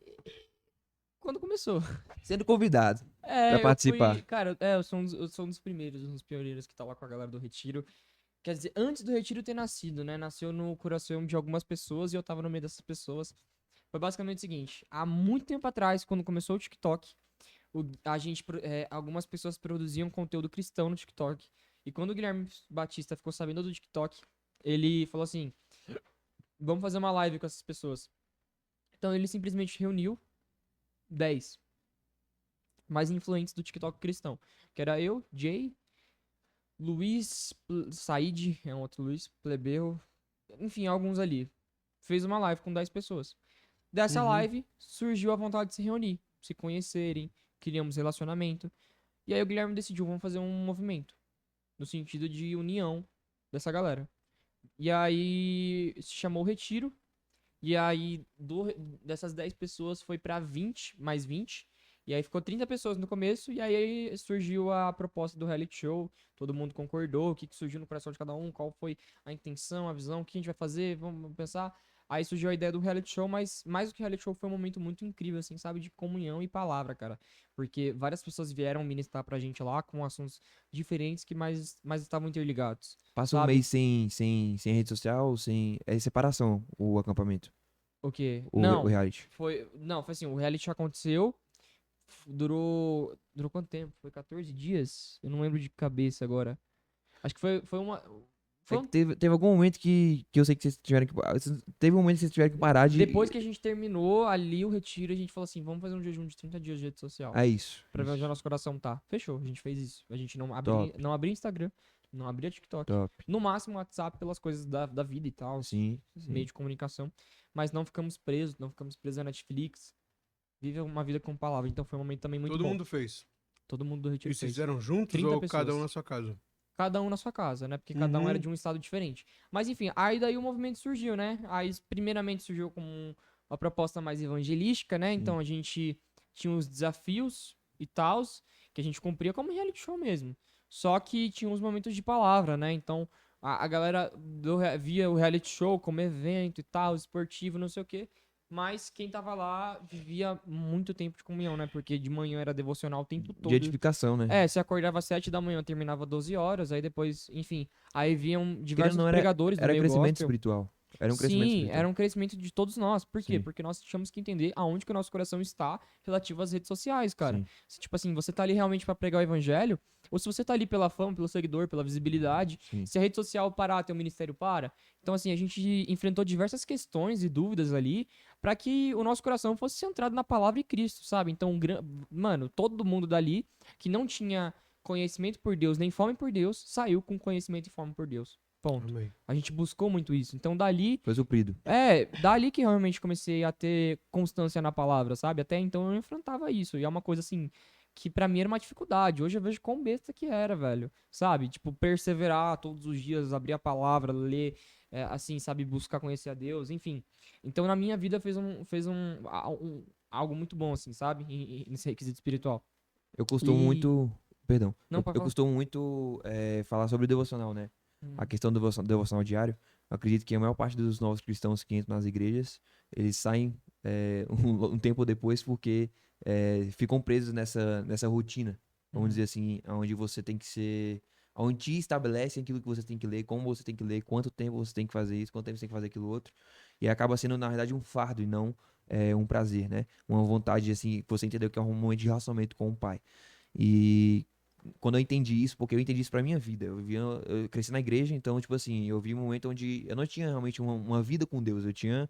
quando começou. Sendo convidado pra Eu participar. fui. Cara, eu sou um dos primeiros, um dos pioneiros que tá lá com a galera do Retiro. Quer dizer, antes do Retiro ter nascido, né? Nasceu no coração de algumas pessoas e eu tava no meio dessas pessoas. Foi basicamente o seguinte: há muito tempo atrás, quando começou o TikTok, algumas pessoas produziam conteúdo cristão no TikTok. E quando o Guilherme Batista ficou sabendo do TikTok, ele falou assim: vamos fazer uma live com essas pessoas. Então ele simplesmente reuniu 10 mais influentes do TikTok cristão. Que era eu, Jay, Luiz, Said, é um outro Luiz, Plebeu, enfim, alguns ali. Fez uma live com 10 pessoas. Dessa Uhum. live surgiu a vontade de se reunir, se conhecerem, criamos relacionamento. E aí o Guilherme decidiu, vamos fazer um movimento. No sentido de união dessa galera. E aí se chamou Retiro. E aí dessas 10 pessoas foi pra 20, mais 20. E aí ficou 30 pessoas no começo. E aí surgiu a proposta do reality show. Todo mundo concordou. O que surgiu no coração de cada um. Qual foi a intenção, a visão. O que a gente vai fazer. Vamos pensar. Aí surgiu a ideia do reality show. Mas mais do que reality show foi um momento muito incrível, assim, sabe? De comunhão e palavra, cara. Porque várias pessoas vieram ministrar pra gente lá com assuntos diferentes que mais estavam interligados. Passa um Sabe? mês sem rede social, sem. É separação o acampamento, O quê? o reality. Não, foi assim, o reality aconteceu, durou quanto tempo? Foi 14 dias? Eu não lembro de cabeça agora. Acho que foi uma, É foi que um- teve algum momento que eu sei que vocês tiveram que. Teve um momento que vocês tiveram que parar de. depois que a gente terminou ali o retiro, a gente falou assim, vamos fazer um jejum de 30 dias de rede social, É isso. pra ver onde o Isso. nosso coração tá. Fechou, a gente fez isso. A gente Top, não abria Instagram, não abria TikTok. top. No máximo WhatsApp pelas coisas da vida e tal, Sim, meio sim. de comunicação. Mas não ficamos presos à Netflix. Vive uma vida com palavra. Então foi um momento também muito Todo bom. mundo fez. Todo mundo do E Retiro vocês fez. fizeram juntos 30 ou cada um pessoas. na sua casa? Cada um na sua casa, né? Porque cada um era Uhum. de um estado diferente. Mas enfim, aí daí o movimento surgiu, né? Aí primeiramente surgiu como uma proposta mais evangelística, né? Então a gente tinha os desafios e tals, que a gente cumpria como reality show mesmo. Só que tinha uns momentos de palavra, né? Então a galera via o reality show como evento e tal, esportivo, não sei o quê. Mas quem tava lá vivia muito tempo de comunhão, né? Porque de manhã era devocional o tempo De todo. edificação, né? Você acordava às 7 da manhã, terminava 12 horas, aí depois, enfim, aí vinham Querendo ou diversos não, pregadores do era meio crescimento gospel. espiritual. Era um crescimento Sim, espiritual. era um crescimento de todos nós. Por quê? Sim. Porque nós tínhamos que entender aonde que o nosso coração está relativo às redes sociais, cara. Sim. Se, tipo assim, você tá ali realmente pra pregar o evangelho, ou se você tá ali pela fama, pelo seguidor, pela visibilidade, Sim. se a rede social parar, teu ministério para. Então, assim, a gente enfrentou diversas questões e dúvidas ali pra que o nosso coração fosse centrado na palavra e Cristo, sabe? Então, mano, todo mundo dali que não tinha conhecimento por Deus, nem fome por Deus, saiu com conhecimento e fome por Deus. Ponto. Amém. A gente buscou muito isso. Então, dali Foi suprido. dali que realmente comecei a ter constância na palavra, sabe? Até então eu enfrentava isso. E é uma coisa assim que pra mim era uma dificuldade. Hoje eu vejo quão besta que era, velho. Sabe? Tipo, perseverar todos os dias, abrir a palavra, ler, assim, sabe? Buscar conhecer a Deus, enfim. Então na minha vida algo muito bom, assim, sabe? Nesse requisito espiritual. Eu costumo E- muito. Perdão. Não, Eu, pode eu falar. costumo muito falar sobre o devocional, né? Hum. A questão do devocional diário. Eu acredito que a maior parte dos novos cristãos que entram nas igrejas, eles saem um tempo depois porque ficam presos nessa rotina. Vamos Uhum. dizer assim, onde você tem que ser. Onde te estabelece aquilo que você tem que ler, como você tem que ler, quanto tempo você tem que fazer isso, quanto tempo você tem que fazer aquilo outro. E acaba sendo, na verdade, um fardo e não um prazer, né? Uma vontade, assim, que você entendeu que é um momento de relacionamento com o pai. E quando eu entendi isso, porque eu entendi isso pra minha vida. Eu cresci na igreja, então, tipo assim, eu vi um momento onde eu não tinha realmente uma vida com Deus, eu tinha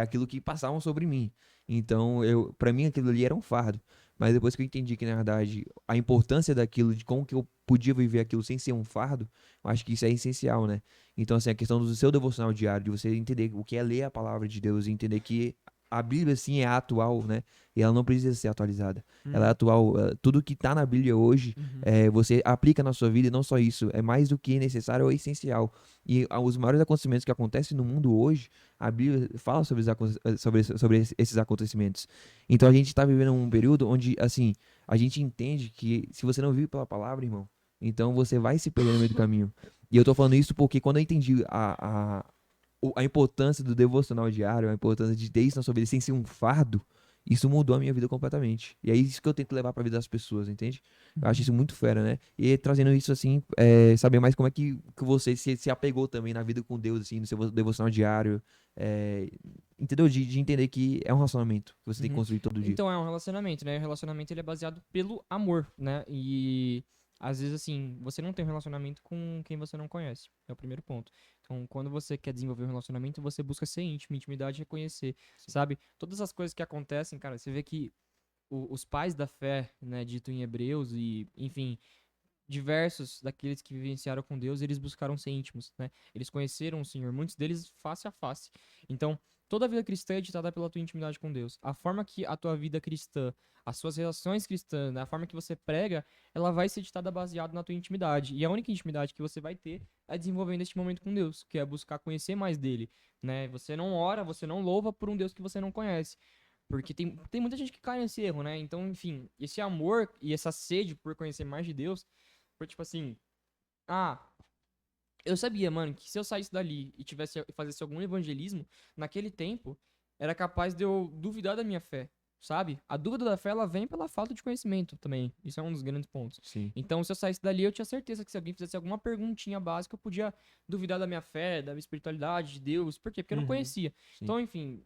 aquilo que passavam sobre mim. Então, para mim, aquilo ali era um fardo. Mas depois que eu entendi que, na verdade, a importância daquilo, de como que eu podia viver aquilo sem ser um fardo, eu acho que isso é essencial, né? Então, assim, a questão do seu devocional diário, de você entender o que é ler a palavra de Deus e entender que a Bíblia, assim, é atual, né? E ela não precisa ser atualizada. Ela é Uhum. atual. Tudo que tá na Bíblia hoje Uhum. você aplica na sua vida e não só isso, é mais do que necessário ou essencial. E os maiores acontecimentos que acontecem no mundo hoje, a Bíblia fala sobre, sobre esses acontecimentos. Então a gente está vivendo um período onde, assim, a gente entende que se você não vive pela palavra, irmão, então você vai se perder no meio do caminho. E eu tô falando isso porque quando eu entendi a importância do devocional diário, a importância de ter isso na sua vida sem ser um fardo, isso mudou a minha vida completamente. E é isso que eu tento levar pra vida das pessoas, entende? Eu acho isso muito fera, né? E trazendo isso assim, saber mais como é que você se apegou também na vida com Deus, assim, no seu devocional diário. Entendeu? De entender que é um relacionamento que você tem que Uhum. construir todo dia. Então é um relacionamento, né? O relacionamento ele é baseado pelo amor, né? E às vezes assim, você não tem um relacionamento com quem você não conhece. É o primeiro ponto. Então, quando você quer desenvolver um relacionamento, você busca ser íntimo, intimidade e reconhecer, sabe? Todas as coisas que acontecem, cara, você vê que os pais da fé, né, dito em Hebreus e, enfim, diversos daqueles que vivenciaram com Deus, eles buscaram ser íntimos, né? Eles conheceram o Senhor, muitos deles face a face. Então, toda a vida cristã é ditada pela tua intimidade com Deus. A forma que a tua vida cristã, as suas relações cristãs, né, a forma que você prega, ela vai ser ditada baseada na tua intimidade. E a única intimidade que você vai ter é desenvolvendo este momento com Deus, que é buscar conhecer mais dele, né? Você não ora, você não louva por um Deus que você não conhece. Porque tem muita gente que cai nesse erro, né? Então, enfim, esse amor e essa sede por conhecer mais de Deus foi tipo assim, ah, eu sabia, mano, que se eu saísse dali e fazesse algum evangelismo, naquele tempo, era capaz de eu duvidar da minha fé, sabe? A dúvida da fé, ela vem pela falta de conhecimento também. Isso é um dos grandes pontos. Sim, Então, se eu saísse dali, eu tinha certeza que se alguém fizesse alguma perguntinha básica, eu podia duvidar da minha fé, da minha espiritualidade, de Deus. Por quê? Porque eu não Uhum. conhecia. sim. Então, enfim,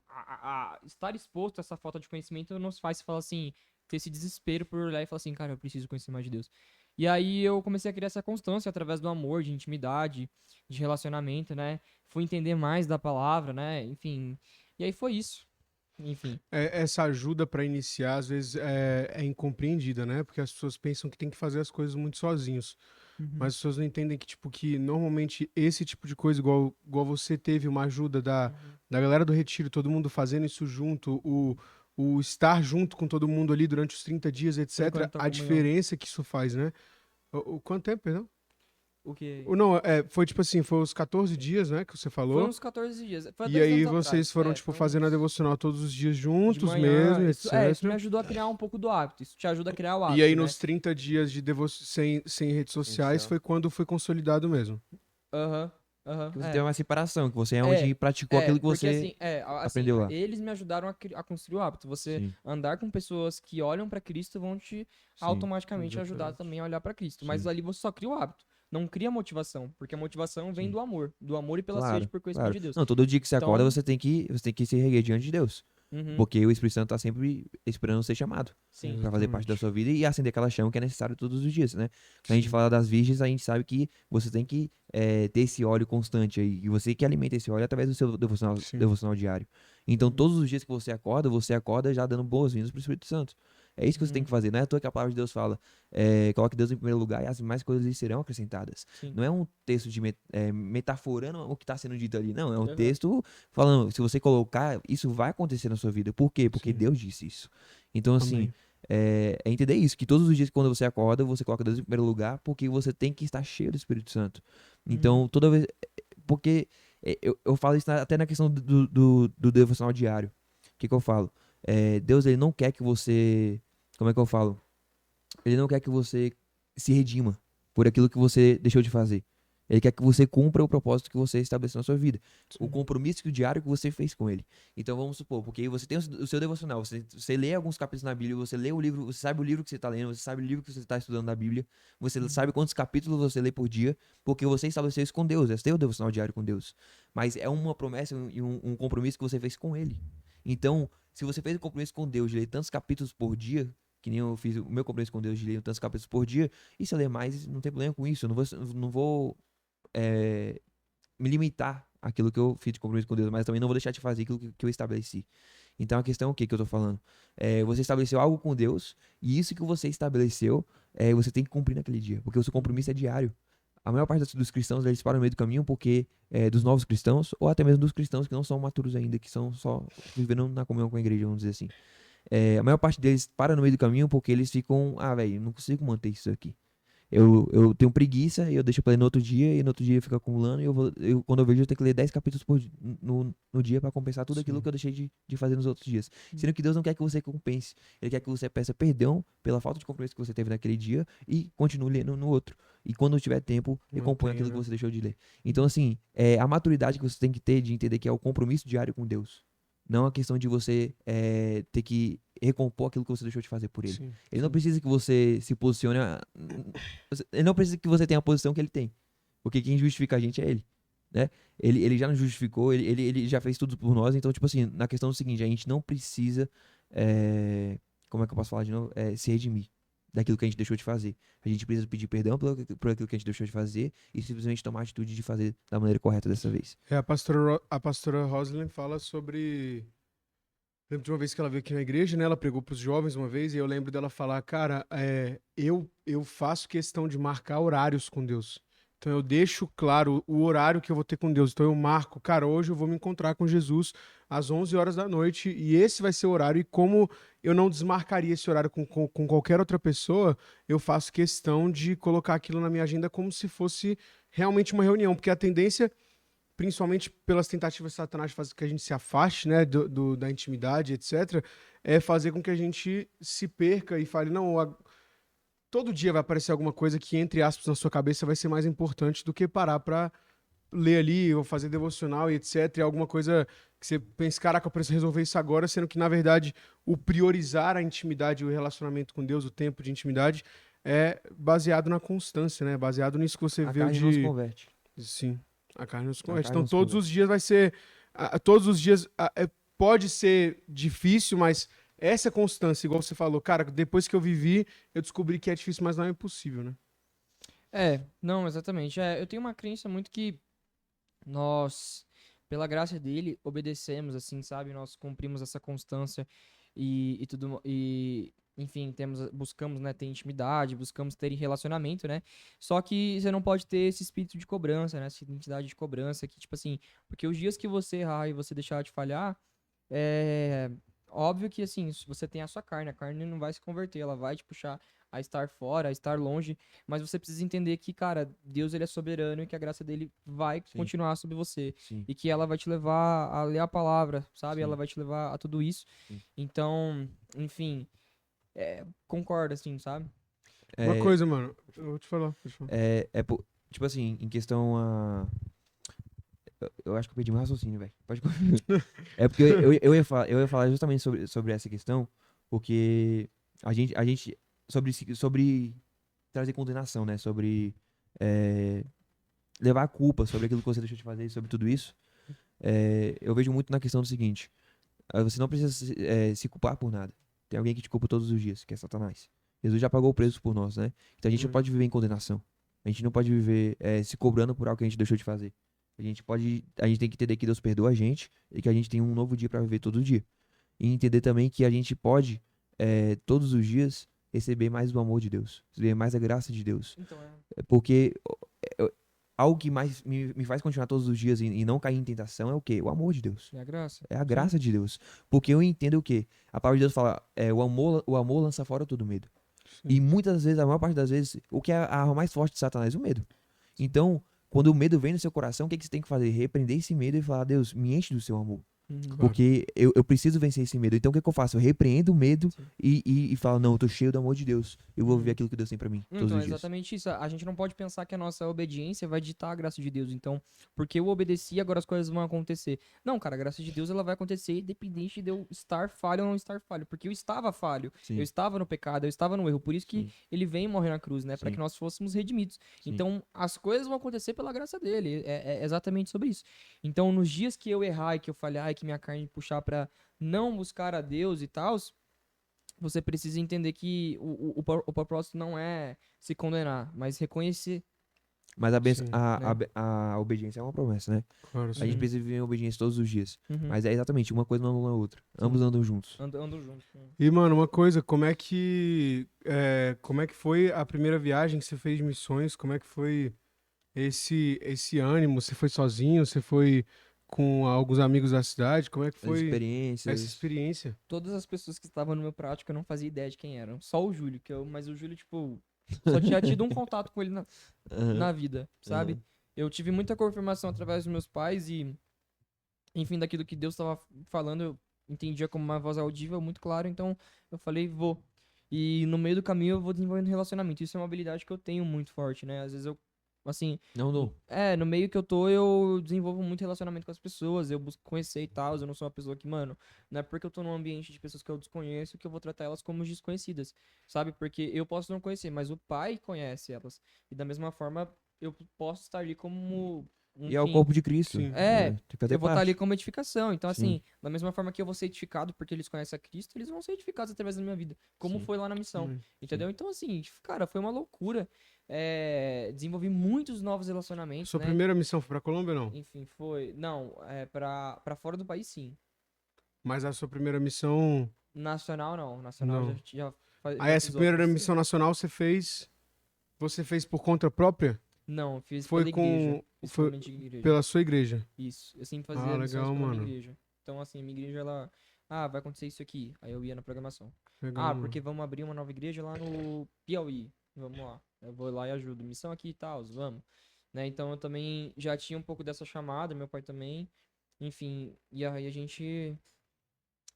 estar exposto a essa falta de conhecimento nos faz falar assim, ter esse desespero por olhar e falar assim, cara, eu preciso conhecer mais de Deus. E aí eu comecei a criar essa constância através do amor, de intimidade, de relacionamento, né? Fui entender mais da palavra, né? Enfim. E aí foi isso. Enfim. Essa ajuda para iniciar, às vezes, é incompreendida, né? Porque as pessoas pensam que tem que fazer as coisas muito sozinhos. Mas Uhum. as pessoas não entendem que, tipo, que normalmente esse tipo de coisa, igual você teve uma ajuda Uhum. da galera do retiro, todo mundo fazendo isso junto, o estar junto com todo mundo ali durante os 30 dias, etc., Frequenta a a comunhão. diferença que isso faz, né? O quanto tempo, perdão? O que? Não, foi tipo assim, foi os 14 dias, né, que você Foi falou. uns 14 dias. Foi há E 2 aí anos vocês atrás. foram, tipo, Foi fazendo a uns. devocional todos os dias De juntos manhã. mesmo, Isso me etc. ajudou a criar um pouco do hábito. Isso te ajuda a criar o E aí hábito, né? nos 30 dias de sem redes Sim, sociais céu. foi quando foi consolidado mesmo. Aham. Aham. Que você teve É. uma separação, que você realmente É, praticou aquilo que porque você assim, aprendeu lá. eles me ajudaram a construir o hábito. Você Sim, andar com pessoas que olham pra Cristo vão te sim, automaticamente ajudar Exatamente. também a olhar pra Cristo. Mas sim. ali você só cria o hábito, não cria motivação, porque a motivação vem Sim. do amor e pela sede Claro, por conhecimento claro. de Deus. Não, todo dia que você acorda, Então, você tem que se erguer diante de Deus. uhum, Porque o Espírito Santo tá sempre esperando ser chamado sim. para fazer parte da Exatamente. sua vida e acender aquela chama que é necessário todos os dias, né? Quando a gente Sim. fala das virgens, a gente sabe que você tem que ter esse óleo constante aí. E você que alimenta esse óleo através do seu Sim. devocional diário. Então, Uhum, todos os dias que você acorda já dando boas-vindas pro Espírito Santo. É isso que você tem uhum, que fazer. Não é à toa que a palavra de Deus fala: coloque Deus em primeiro lugar e as demais coisas lhe serão acrescentadas. sim. Não é um texto de metaforando o que está sendo dito ali. Não, é um Aham, texto falando, se você colocar, isso vai acontecer na sua vida. Por quê? Porque Sim. Deus disse isso. Então, assim, Amém. é entender isso, que todos os dias quando você acorda, você coloca Deus em primeiro lugar, porque você tem que estar cheio do Espírito Santo. uhum, Então, toda vez. Porque eu falo isso até na questão do devocional diário. O que eu falo? Deus, ele não quer que você. Como é que eu falo? Ele não quer que você se redima por aquilo que você deixou de fazer. Ele quer que você cumpra o propósito que você estabeleceu na sua vida. O compromisso diário que você fez com ele. Então vamos supor, porque você tem o seu devocional, você lê alguns capítulos na Bíblia, você lê o livro, você sabe o livro que você está lendo, você sabe o livro que você está estudando na Bíblia, você sabe quantos capítulos você lê por dia, porque você estabeleceu isso com Deus, é seu devocional diário com Deus. Mas é uma promessa e um compromisso que você fez com ele. Então, se você fez um compromisso com Deus de ler tantos capítulos por dia, que nem eu fiz o meu compromisso com Deus de ler tantos capítulos por dia, e se eu ler mais, não tem problema com isso, eu não vou me limitar àquilo que eu fiz de compromisso com Deus, mas também não vou deixar de fazer aquilo que eu estabeleci. Então a questão é o que eu tô falando? Você estabeleceu algo com Deus, e isso que você estabeleceu, você tem que cumprir naquele dia, porque o seu compromisso é diário. A maior parte dos cristãos, eles param no meio do caminho porque dos novos cristãos, ou até mesmo dos cristãos que não são maturos ainda, que são só vivendo na comunhão com a igreja, vamos dizer assim. A maior parte deles para no meio do caminho porque eles ficam, velho, não consigo manter isso aqui. Eu tenho preguiça e eu deixo pra ler no outro dia, e no outro dia fica acumulando, e quando eu vejo eu tenho que ler 10 capítulos no dia pra compensar tudo aquilo que eu deixei de fazer nos outros dias. Sendo que Deus não quer que você compense. Ele quer que você peça perdão pela falta de compromisso que você teve naquele dia e continue lendo no outro. E quando tiver tempo, recomponha aquilo que você deixou de ler. Então, assim, a maturidade que você tem que ter de entender que é o compromisso diário com Deus. Não a questão de você ter que recompor aquilo que você deixou de fazer por ele. Sim, Ele não precisa que você se posicione. Ele não precisa que você tenha a posição que ele tem. Porque quem justifica a gente é ele. Né? Ele já nos justificou, ele já fez tudo por nós. Então, tipo assim, na questão do seguinte, a gente não precisa. Como é que eu posso falar de novo? Se redimir daquilo que a gente deixou de fazer. A gente precisa pedir perdão por aquilo que a gente deixou de fazer e simplesmente tomar a atitude de fazer da maneira correta dessa vez. A pastora Rosalind fala sobre... Lembro de uma vez que ela veio aqui na igreja, né? Ela pregou para os jovens uma vez, e eu lembro dela falar, cara, eu faço questão de marcar horários com Deus. Então eu deixo claro o horário que eu vou ter com Deus. Então eu marco, cara, hoje eu vou me encontrar com Jesus às 11 horas da noite, e esse vai ser o horário. E como eu não desmarcaria esse horário com qualquer outra pessoa, eu faço questão de colocar aquilo na minha agenda como se fosse realmente uma reunião, porque a tendência, principalmente pelas tentativas de Satanás de fazer com que a gente se afaste, né, da intimidade, etc., é fazer com que a gente se perca e fale, não, todo dia vai aparecer alguma coisa que, entre aspas, na sua cabeça vai ser mais importante do que parar pra ler ali ou fazer devocional e etc. É alguma coisa que você pensa, caraca, eu preciso resolver isso agora, sendo que, na verdade, o priorizar a intimidade e o relacionamento com Deus, o tempo de intimidade, é baseado na constância, né? Baseado nisso que você A vê carne não se converte. Sim, a carne não se A converte. carne Então, não se todos converte. os dias vai ser... todos os dias pode ser difícil, mas essa constância, igual você falou, cara, depois que eu vivi, eu descobri que é difícil, mas não é impossível, né? Não, exatamente. Eu tenho uma crença muito que nós, pela graça dele, obedecemos, assim, sabe? Nós cumprimos essa constância e tudo, e, enfim, buscamos, né, ter intimidade, buscamos ter relacionamento, né? Só que você não pode ter esse espírito de cobrança, né? Essa identidade de cobrança que, tipo assim, porque os dias que você errar e você deixar de falhar, é óbvio que, assim, se você tem a sua carne, a carne não vai se converter, ela vai te puxar a estar fora, a estar longe, mas você precisa entender que, cara, Deus, ele é soberano e que a graça dele vai Sim. continuar sobre você. Sim. E que ela vai te levar a ler a palavra, sabe? Sim. Ela vai te levar a tudo isso. Sim. Então, enfim, concordo, assim, sabe? Uma coisa, mano, eu vou te falar. Tipo assim, em questão a. Eu acho que eu perdi meu raciocínio, velho. Pode É porque eu ia falar justamente sobre essa questão, porque a gente sobre trazer condenação, né? Sobre levar a culpa sobre aquilo que você deixou de fazer, sobre tudo isso. Eu vejo muito na questão do seguinte: você não precisa se culpar por nada. Tem alguém que te culpa todos os dias, que é Satanás. Jesus já pagou o preço por nós, né? Então a gente não pode viver em condenação. A gente não pode viver se cobrando por algo que a gente deixou de fazer. A gente tem que entender que Deus perdoa a gente e que a gente tem um novo dia para viver todo dia. E entender também que a gente pode, todos os dias, receber mais do amor de Deus, receber mais da graça de Deus. Então, Porque algo que mais me faz continuar todos os dias e não cair em tentação é o quê? O amor de Deus. é a graça. É a graça de Deus. Porque eu entendo o quê? A palavra de Deus fala, o amor lança fora todo medo. E muitas vezes, a maior parte das vezes, o que é a arma mais forte de Satanás? O medo. Então, quando o medo vem no seu coração, o que você tem que fazer? Repreender esse medo e falar, Deus, me enche do seu amor. Claro. Porque eu preciso vencer esse medo. Então o que, que eu faço? Eu repreendo o medo Sim. e falo, não, eu tô cheio do amor de Deus. Eu vou viver Uhum. aquilo que Deus tem pra mim todos Então, é os dias. exatamente isso. A gente não pode pensar que a nossa obediência vai ditar a graça de Deus. Então, porque eu obedeci, agora as coisas vão acontecer. Não, cara, a graça de Deus ela vai acontecer independente de eu estar falho ou não estar falho. Porque eu estava falho, eu Sim, estava no pecado, eu estava no erro. Por isso que sim, ele veio morrer na cruz, né? Para sim, que nós fôssemos redimidos. sim. Então, as coisas vão acontecer pela graça dele. É exatamente sobre isso. Então, nos dias que eu errar e que eu falhar e que minha carne puxar pra não buscar a Deus e tal, você precisa entender que o propósito não é se condenar, mas reconhecer, Mas Sim, né? a obediência é uma promessa, né? claro, A gente sim. precisa viver em obediência todos os dias. Uhum. Mas é exatamente, uma coisa não anula a outra. Ambos Sim. andam juntos. Andam juntos. E, mano, uma coisa, como é que foi a primeira viagem que você fez de missões? Como é que foi esse ânimo? Você foi sozinho? Você foi com alguns amigos da cidade? Como é que As foi essa experiências. experiência? Todas as pessoas que estavam no meu prático, eu não fazia ideia de quem eram. Só o Júlio, mas o Júlio, tipo, só tinha tido um contato com ele Aham, na vida, sabe? aham. Eu tive muita confirmação através dos meus pais e, enfim, daquilo que Deus estava falando, eu entendia como uma voz audível, muito claro, então eu falei, vou. E no meio do caminho eu vou desenvolvendo relacionamento. Isso é uma habilidade que eu tenho muito forte, né? Às vezes eu, assim, Não, não. no meio que eu tô, eu desenvolvo muito relacionamento com as pessoas, eu busco conhecer e tal, eu não sou uma pessoa que, mano, não é porque eu tô num ambiente de pessoas que eu desconheço que eu vou tratar elas como desconhecidas, sabe? Porque eu posso não conhecer, mas o pai conhece elas. E da mesma forma, eu posso estar ali como, E é o enfim, corpo de Cristo. Sim. Tem que fazer eu vou estar ali parte. como edificação. Então, Sim, assim, da mesma forma que eu vou ser edificado porque eles conhecem a Cristo, eles vão ser edificados através da minha vida, como sim, foi lá na missão. Sim. Entendeu? Então, assim, cara, foi uma loucura. Desenvolvi muitos novos relacionamentos, Sua né? primeira missão foi pra Colômbia, não? Enfim, foi. Não, pra fora do país, sim. Mas a sua primeira missão, Nacional, não. Nacional eu não. Aí já essa fiz primeira outras. missão nacional você fez por conta própria? Não, eu fiz Foi pela igreja. com, Fiz pela foi minha igreja. pela sua igreja? Isso. Eu sempre Ah, fazia missões legal, pela minha mano. igreja. Então, assim, a minha igreja, ela. Ah, vai acontecer isso aqui. Aí eu ia na programação. Legal, Ah, porque mano. vamos abrir uma nova igreja lá no Piauí. Vamos lá. Eu vou lá e ajudo. Missão aqui e tal, vamos. Né? Então eu também já tinha um pouco dessa chamada, meu pai também. Enfim, e aí a gente.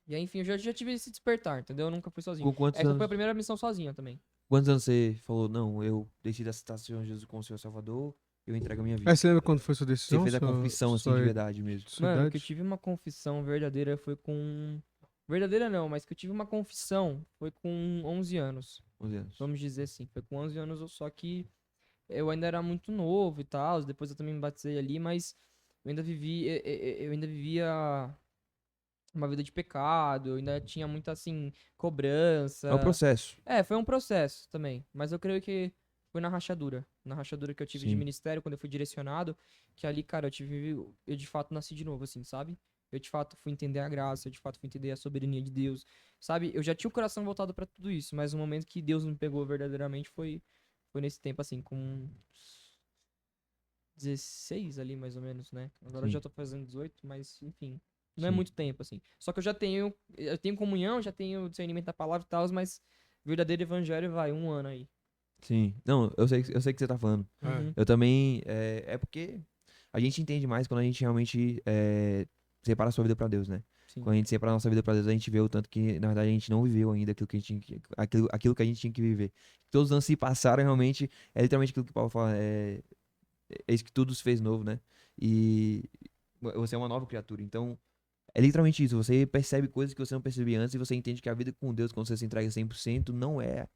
E aí, enfim, eu já tive esse despertar, entendeu? Eu nunca fui sozinho. Com quantos Essa foi a anos? primeira missão sozinha também. Quantos anos você falou, não, eu decido aceitar o Senhor Jesus como Senhor Salvador, eu entrego a minha vida? Você lembra quando foi sua Você decisão? fez a Sua, confissão, assim, de sua, verdade mesmo. sua Mano, que eu idade? tive uma confissão verdadeira foi com. Verdadeira não, mas que eu tive uma confissão foi com 11 anos. 11 anos. Vamos dizer assim. Foi com 11 anos, só que eu ainda era muito novo e tal. Depois eu também me batizei ali, mas eu ainda vivia uma vida de pecado, eu ainda tinha muita, assim, É o cobrança. processo. Foi um processo também, mas eu creio que foi na rachadura que eu tive de Sim. ministério, quando eu fui direcionado, que ali, cara, eu de fato nasci de novo, assim, sabe? Eu de fato fui entender a graça, eu de fato fui entender a soberania de Deus, sabe? Eu já tinha o coração voltado pra tudo isso, mas o momento que Deus me pegou verdadeiramente foi nesse tempo, assim, com 16 ali, mais ou menos, né? Agora eu Sim. já tô fazendo 18, mas, enfim, não é Sim. muito tempo, assim. Só que eu tenho comunhão, já tenho discernimento da palavra e tal, mas verdadeiro evangelho vai, um ano aí. Sim. Não, eu sei o que você tá falando. É. Uhum. Eu também. É porque a gente entende mais quando a gente realmente separa a sua vida pra Deus, né? Sim. Quando a gente separa a nossa vida pra Deus, a gente vê o tanto que, na verdade, a gente não viveu ainda aquilo que a gente tinha aquilo que a gente tinha que viver. Todos os anos se passaram, realmente, é literalmente aquilo que o Paulo fala. É isso que tudo se fez novo, né? E você é uma nova criatura. Então, é literalmente isso. Você percebe coisas que você não percebia antes e você entende que a vida com Deus, quando você se entrega 100%, não é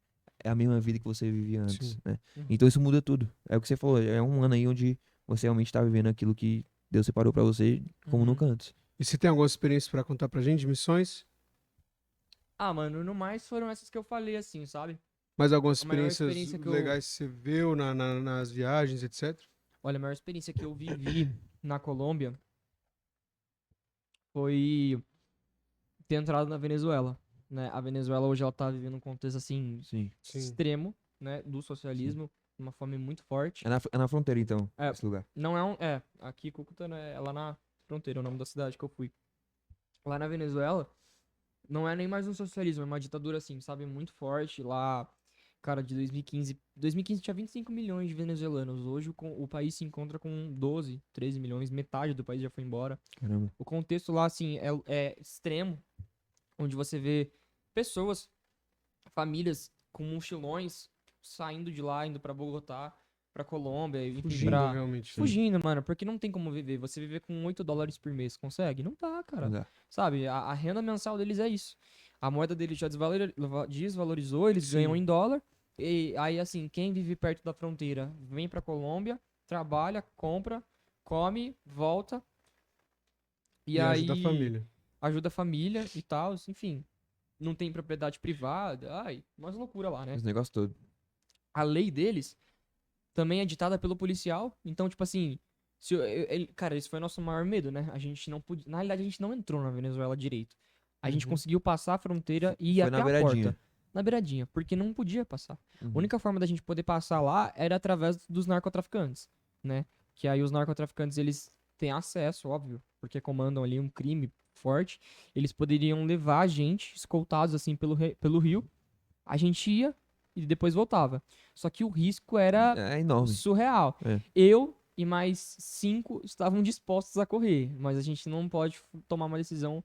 a mesma vida que você vivia antes, Sim. né? Uhum. Então isso muda tudo. É o que você falou, é um ano aí onde você realmente tá vivendo aquilo que Deus separou pra você como Uhum. nunca antes. E você tem alguma experiência pra contar pra gente de missões? Ah, mano, no mais foram essas que eu falei, assim, sabe? Mais algumas A maior experiências experiência que eu. legais que você viu nas viagens, etc? Olha, a maior experiência que eu vivi na Colômbia foi ter entrado na Venezuela, né? A Venezuela hoje ela tá vivendo um contexto, assim, Sim. Sim. extremo, né? Do socialismo, uma fome muito forte. É na fronteira, então, É. esse lugar. Não aqui Cúcuta, né, é lá na fronteira, o nome da cidade que eu fui. Lá na Venezuela, não é nem mais um socialismo, é uma ditadura assim, sabe, muito forte. Lá Cara, de 2015. 2015 tinha 25 milhões de venezuelanos. Hoje o país se encontra com 12, 13 milhões. Metade do país já foi embora. Caramba. O contexto lá, assim, é extremo. Onde você vê pessoas, famílias com mochilões saindo de lá, indo pra Bogotá, pra Colômbia, enfim, Fugindo, realmente. Né? Fugindo, mano, porque não tem como viver. Você viver com $8 por mês, consegue? Não dá, cara. Não dá. Sabe? A renda mensal deles é isso. A moeda deles já desvalorizou, eles Sim. ganham em dólar. E aí, assim, quem vive perto da fronteira vem pra Colômbia, trabalha, compra, come, volta. E aí ajuda a família. ajuda a família e tal, enfim. Não tem propriedade privada. Ai, umas loucura lá, né? Esse negócio todo. A lei deles também é ditada pelo policial. Então, tipo assim, cara, esse foi o nosso maior medo, né? A gente não podia. Na realidade, a gente não entrou na Venezuela direito. A gente Uhum. conseguiu passar a fronteira e ir Foi até na a beiradinha. porta. Na beiradinha, porque não podia passar. Uhum. A única forma da gente poder passar lá era através dos narcotraficantes, né? Que aí os narcotraficantes, eles têm acesso, óbvio, porque comandam ali um crime forte. Eles poderiam levar a gente, escoltados assim pelo rio. A gente ia e depois voltava. Só que o risco era É enorme. surreal. É. Eu e mais 5 estavam dispostos a correr, mas a gente não pode tomar uma decisão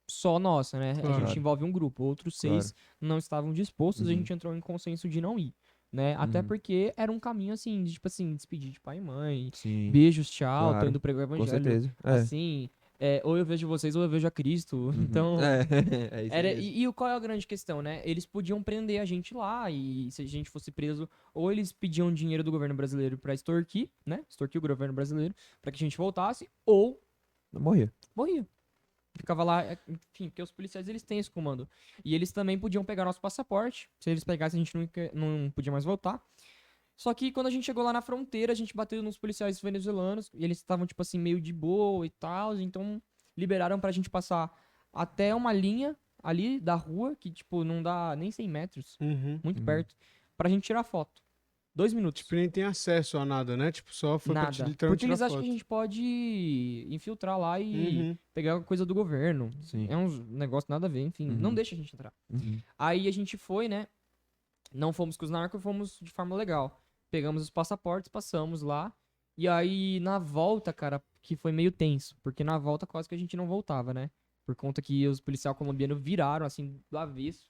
só nossa, né? A Claro. gente envolve um grupo. Outros 6 não estavam dispostos, a Uhum. gente entrou em consenso de não ir, né? Até Uhum. porque era um caminho assim, de, tipo assim, despedir de pai e mãe, Sim. beijos, tchau, tô Claro. indo pregar o Com evangelho. certeza. É. Assim, ou eu vejo vocês ou eu vejo a Cristo. Uhum. Então, É isso era, mesmo. qual é a grande questão, né? Eles podiam prender a gente lá e se a gente fosse preso, ou eles pediam dinheiro do governo brasileiro pra extorquir, né? Extorquir o governo brasileiro pra que a gente voltasse, ou Não morria. morria. Ficava lá, enfim, porque os policiais eles têm esse comando. E eles também podiam pegar nosso passaporte. Se eles pegassem, a gente não podia mais voltar. Só que quando a gente chegou lá na fronteira, a gente bateu nos policiais venezuelanos e eles estavam, tipo assim, meio de boa e tal. Então liberaram pra gente passar até uma linha ali da rua, que, tipo, não dá nem 100 metros, Uhum. muito Uhum. perto, pra gente tirar foto. 2 minutos. Tipo, nem tem acesso a nada, né? Tipo, só foi pra Nada. literalmente Porque tirar eles acham foto. que a gente pode infiltrar lá e Uhum. pegar coisa do governo. Sim. É uns negócio nada a ver, enfim. Não Uhum. deixa a gente entrar. Uhum. Aí a gente foi, né? Não fomos com os narcos, fomos de forma legal. Pegamos os passaportes, passamos lá. E aí, na volta, cara, que foi meio tenso. Porque na volta quase que a gente não voltava, né? Por conta que os policiais colombianos viraram, assim, do avesso.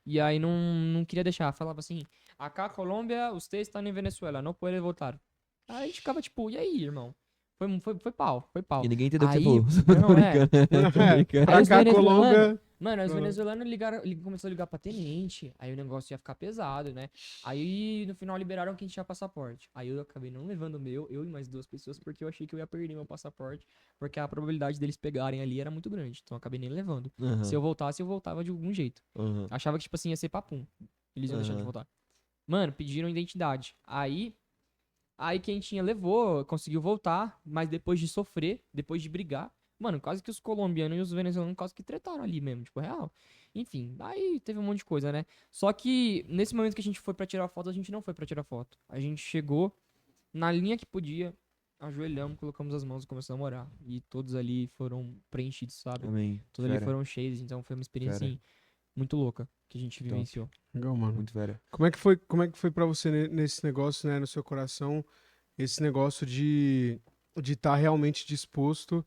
E aí não queria deixar. Falava assim, acá Colômbia, vocês estão em Venezuela, não podem voltar. Aí a gente ficava tipo, e aí, irmão? Foi pau, foi pau. E ninguém entendeu o que Aí, você falou. não, Tô é. brincando. Tô brincando. Aí Pra os cá, venezuelanos- Colômbia. Mano, os Uhum. venezuelanos começaram a ligar pra tenente, aí o negócio ia ficar pesado, né? Aí no final liberaram quem tinha passaporte. Aí eu acabei não levando o meu, eu e mais 2 pessoas, porque eu achei que eu ia perder meu passaporte, porque a probabilidade deles pegarem ali era muito grande, então eu acabei nem levando. Aham. Se eu voltasse, eu voltava de algum jeito. Aham. Achava que, tipo assim, ia ser papum. Eles iam deixar de Aham. voltar. Mano, pediram identidade. Aí quem tinha levou, conseguiu voltar, mas depois de sofrer, depois de brigar, mano, quase que os colombianos e os venezuelanos quase que tretaram ali mesmo, tipo, real. Enfim, aí teve um monte de coisa, né? Só que nesse momento que a gente foi pra tirar foto, a gente não foi pra tirar foto. A gente chegou na linha que podia, ajoelhamos, colocamos as mãos e começamos a orar. E todos ali foram preenchidos, sabe? Amém. Todos ali Fera. foram cheios, então foi uma experiência, Fera. assim, muito louca que a gente Top. vivenciou. Legal, mano. Muito fera. Como é que foi pra você nesse negócio, né, no seu coração, esse negócio de estar realmente disposto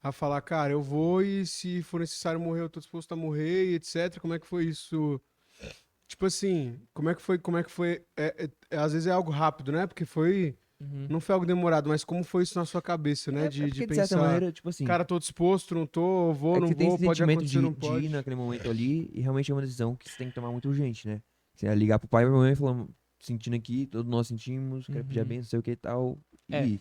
a falar, cara, eu vou e se for necessário morrer, eu tô disposto a morrer e etc. Como é que foi isso? Tipo assim, como é que foi, às vezes é algo rápido, né? Porque Uhum. não foi algo demorado, mas como foi isso na sua cabeça, né? É De porque, de certa pensar, maneira, tipo assim, cara, tô disposto, não tô, vou, é que não você tem vou, esse pode sentimento acontecer, não de ir pode. naquele momento ali e realmente é uma decisão que você tem que tomar muito urgente, né? Você vai ligar pro pai e pra mãe falando, sentindo aqui, todos nós sentimos, quero pedir a Uhum. bênção, não sei o que e tal. É. E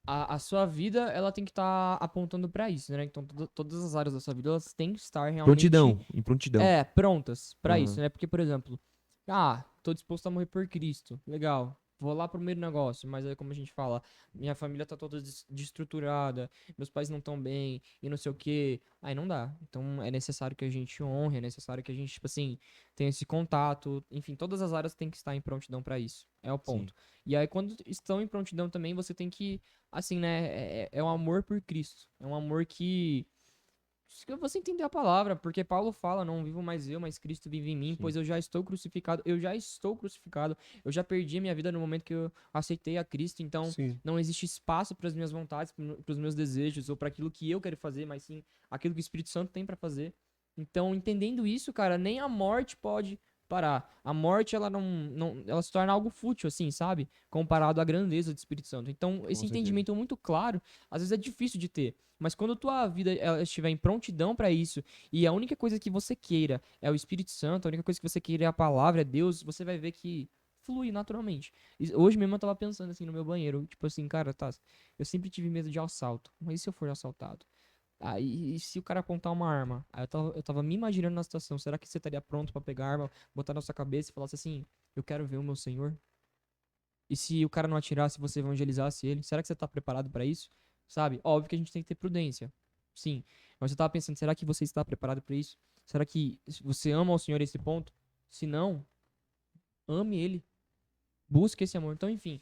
A sua vida, ela tem que estar apontando pra isso, né? Então, todas as áreas da sua vida, elas têm que estar realmente... prontidão, em prontidão. prontas pra Aham. isso, né? Porque, por exemplo, tô disposto a morrer por Cristo. Legal. Vou lá pro meio do negócio, mas aí como a gente fala, minha família tá toda desestruturada, meus pais não estão bem, e não sei o quê. Aí não dá. Então é necessário que a gente honre, é necessário que a gente, tipo assim, tenha esse contato. Enfim, todas as áreas têm que estar em prontidão pra isso. É o ponto. E aí, quando estão em prontidão também, você tem que, assim, né? É um amor por Cristo. É um amor que você entender a palavra, porque Paulo fala, não vivo mais eu, mas Cristo vive em mim, Sim. pois eu já estou crucificado, eu já perdi a minha vida no momento que eu aceitei a Cristo, então Sim. não existe espaço para as minhas vontades, para os meus desejos, ou para aquilo que eu quero fazer, mas sim aquilo que o Espírito Santo tem para fazer. Então, entendendo isso, cara, nem a morte pode parar. A morte, ela ela se torna algo fútil, assim, sabe? Comparado à grandeza do Espírito Santo. Então, esse certeza. entendimento muito claro, às vezes é difícil de ter. Mas quando tua vida ela estiver em prontidão para isso, e a única coisa que você queira é o Espírito Santo, a única coisa que você queira é a palavra, é Deus, você vai ver que flui naturalmente. Hoje mesmo eu tava pensando assim no meu banheiro, tipo assim, cara, tá, eu sempre tive medo de assalto, mas e se eu for assaltado? Aí, e se o cara apontar uma arma? Aí eu tava me imaginando na situação, será que você estaria pronto pra pegar a arma, botar na sua cabeça e falasse assim, eu quero ver o meu Senhor? E se o cara não atirasse, você evangelizasse ele, será que você tá preparado pra isso? Sabe? Óbvio que a gente tem que ter prudência. Sim. Mas eu tava pensando, será que você está preparado pra isso? Será que você ama o Senhor a esse ponto? Se não, ame ele. Busque esse amor. Então, enfim,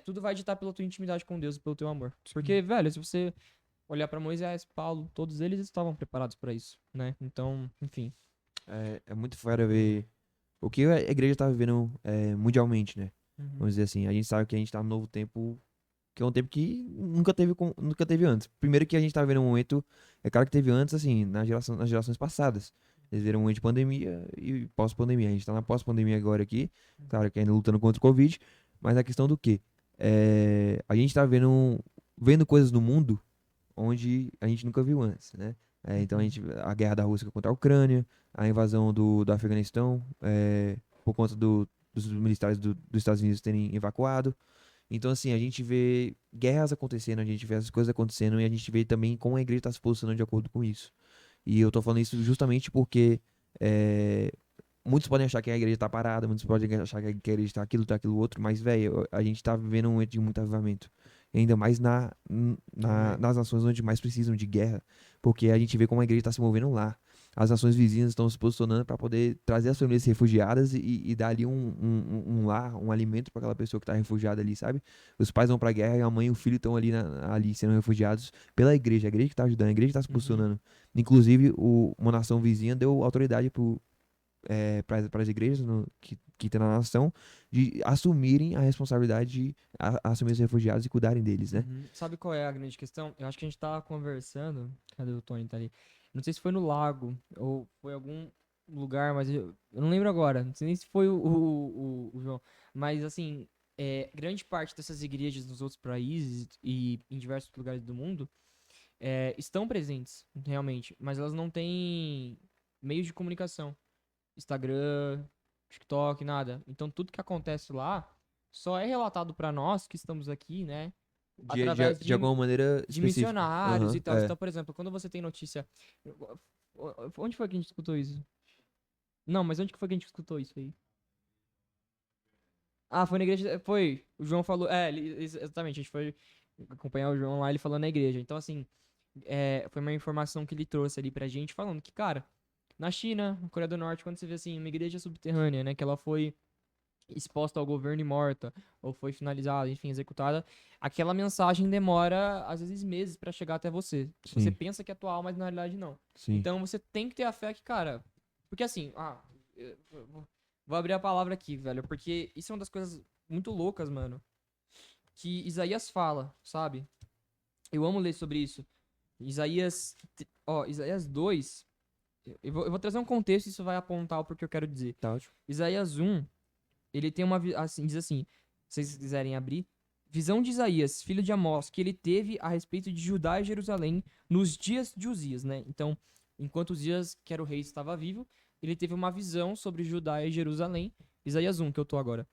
tudo vai ditar pela tua intimidade com Deus e pelo teu amor. Porque, velho, se você olhar pra Moisés, Paulo, todos eles estavam preparados pra isso, né? Então, enfim. É muito fera ver o que a igreja tá vivendo mundialmente, né? Uhum. Vamos dizer assim, a gente sabe que a gente tá num novo tempo, que é um tempo que nunca teve antes. Primeiro que a gente tá vivendo um momento, é claro que teve antes, assim, nas gerações passadas. Eles viram um momento de pandemia e pós-pandemia. A gente tá na pós-pandemia agora aqui, claro que ainda lutando contra o Covid, mas a questão do quê? A gente tá vendo coisas no mundo onde a gente nunca viu antes, né? Então a guerra da Rússia contra a Ucrânia, a invasão do Afeganistão, por conta dos militares dos Estados Unidos terem evacuado. Então, assim, a gente vê guerras acontecendo, a gente vê essas coisas acontecendo e a gente vê também como a igreja está se posicionando de acordo com isso. E eu tô falando isso justamente porque é, muitos podem achar que a igreja tá parada, muitos podem achar que a igreja tá aquilo outro, mas, velho, a gente tá vivendo um momento de muito avivamento. E ainda mais nas nações onde mais precisam de guerra, porque a gente vê como a igreja tá se movendo lá. As nações vizinhas estão se posicionando para poder trazer as famílias refugiadas e dar ali um lar, um alimento para aquela pessoa que está refugiada ali, sabe? Os pais vão para a guerra e a mãe e o filho estão ali sendo refugiados pela igreja. A igreja que está ajudando, a igreja que está se posicionando. Inclusive, uma nação vizinha deu autoridade para as igrejas que tem na nação de assumirem a responsabilidade de assumir os refugiados e cuidarem deles, né? Sabe qual é a grande questão? Eu acho que a gente tava conversando. Cadê o Tony? Tá ali. Não sei se foi no lago ou foi algum lugar, mas eu não lembro agora. Não sei nem se foi o João. Mas assim, grande parte dessas igrejas nos outros países e em diversos lugares do mundo estão presentes, realmente. Mas elas não têm meios de comunicação. Instagram, TikTok, nada. Então tudo que acontece lá só é relatado pra nós que estamos aqui, né? Através De alguma maneira de específica. missionários Aham, e tal. Então, por exemplo, quando você tem notícia. Onde foi que a gente escutou isso? Não, mas onde que foi que a gente escutou isso aí? Ah, foi na igreja. Foi. O João falou. Exatamente. A gente foi acompanhar o João lá, ele falou na igreja. Então, assim, foi uma informação que ele trouxe ali pra gente, falando que, cara, na China, na Coreia do Norte, quando você vê assim, uma igreja subterrânea, né, que ela foi exposta ao governo e morta, ou foi finalizada, enfim, executada, aquela mensagem demora, às vezes, meses pra chegar até você. Você Sim. pensa que é atual, mas na realidade não. Sim. Então você tem que ter a fé que, cara. Porque assim, vou abrir a palavra aqui, velho, porque isso é uma das coisas muito loucas, mano. Que Isaías fala, sabe? Eu amo ler sobre isso. Isaías 2. Eu vou trazer um contexto e isso vai apontar o que eu quero dizer. Tá ótimo. Isaías 1, ele tem diz assim, se vocês quiserem abrir, visão de Isaías, filho de Amós, que ele teve a respeito de Judá e Jerusalém nos dias de Uzias, né? Então, enquanto Uzias, que era o rei, estava vivo, ele teve uma visão sobre Judá e Jerusalém. Isaías 1, que eu tô agora.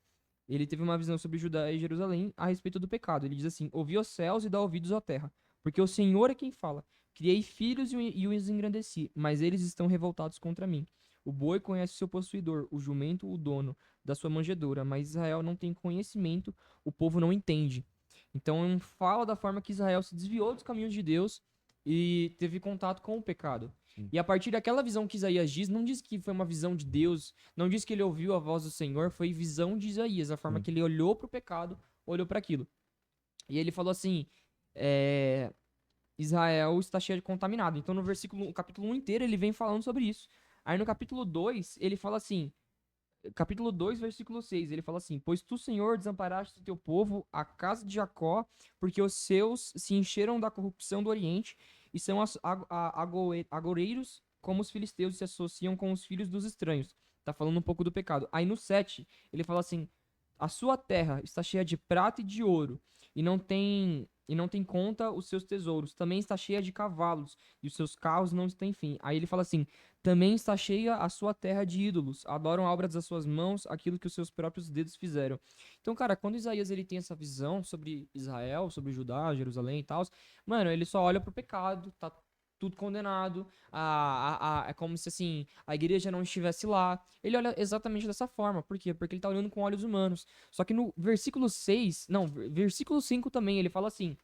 Ele teve uma visão sobre Judá e Jerusalém a respeito do pecado. Ele diz assim: ouvi os céus e dá ouvidos à terra, porque o Senhor é quem fala. Criei filhos e os engrandeci, mas eles estão revoltados contra mim. O boi conhece o seu possuidor, o jumento o dono da sua manjedoura, mas Israel não tem conhecimento, o povo não entende. Então fala da forma que Israel se desviou dos caminhos de Deus e teve contato com o pecado. Sim. E a partir daquela visão que Isaías diz, não diz que foi uma visão de Deus, não diz que ele ouviu a voz do Senhor, foi visão de Isaías, a forma Sim. que ele olhou para o pecado, olhou para aquilo. E ele falou assim, Israel está cheia de contaminado. Então o capítulo 1 inteiro ele vem falando sobre isso. Aí no capítulo 2, ele fala assim, capítulo 2, versículo 6, ele fala assim: Pois tu, Senhor, desamparaste o teu povo, a casa de Jacó, porque os seus se encheram da corrupção do Oriente, e são agoreiros como os filisteus e se associam com os filhos dos estranhos. Tá falando um pouco do pecado. Aí no 7, ele fala assim: A sua terra está cheia de prata e de ouro, e não tem conta os seus tesouros. Também está cheia de cavalos, e os seus carros não têm fim. Aí ele fala assim: Também está cheia a sua terra de ídolos. Adoram obras das suas mãos, aquilo que os seus próprios dedos fizeram. Então, cara, quando Isaías ele tem essa visão sobre Israel, sobre Judá, Jerusalém e tal, mano, ele só olha pro pecado, tá tudo condenado. É como se assim a igreja não estivesse lá. Ele olha exatamente dessa forma. Por quê? Porque ele tá olhando com olhos humanos. Só que no versículo 6, não, versículo 5 também, ele fala assim.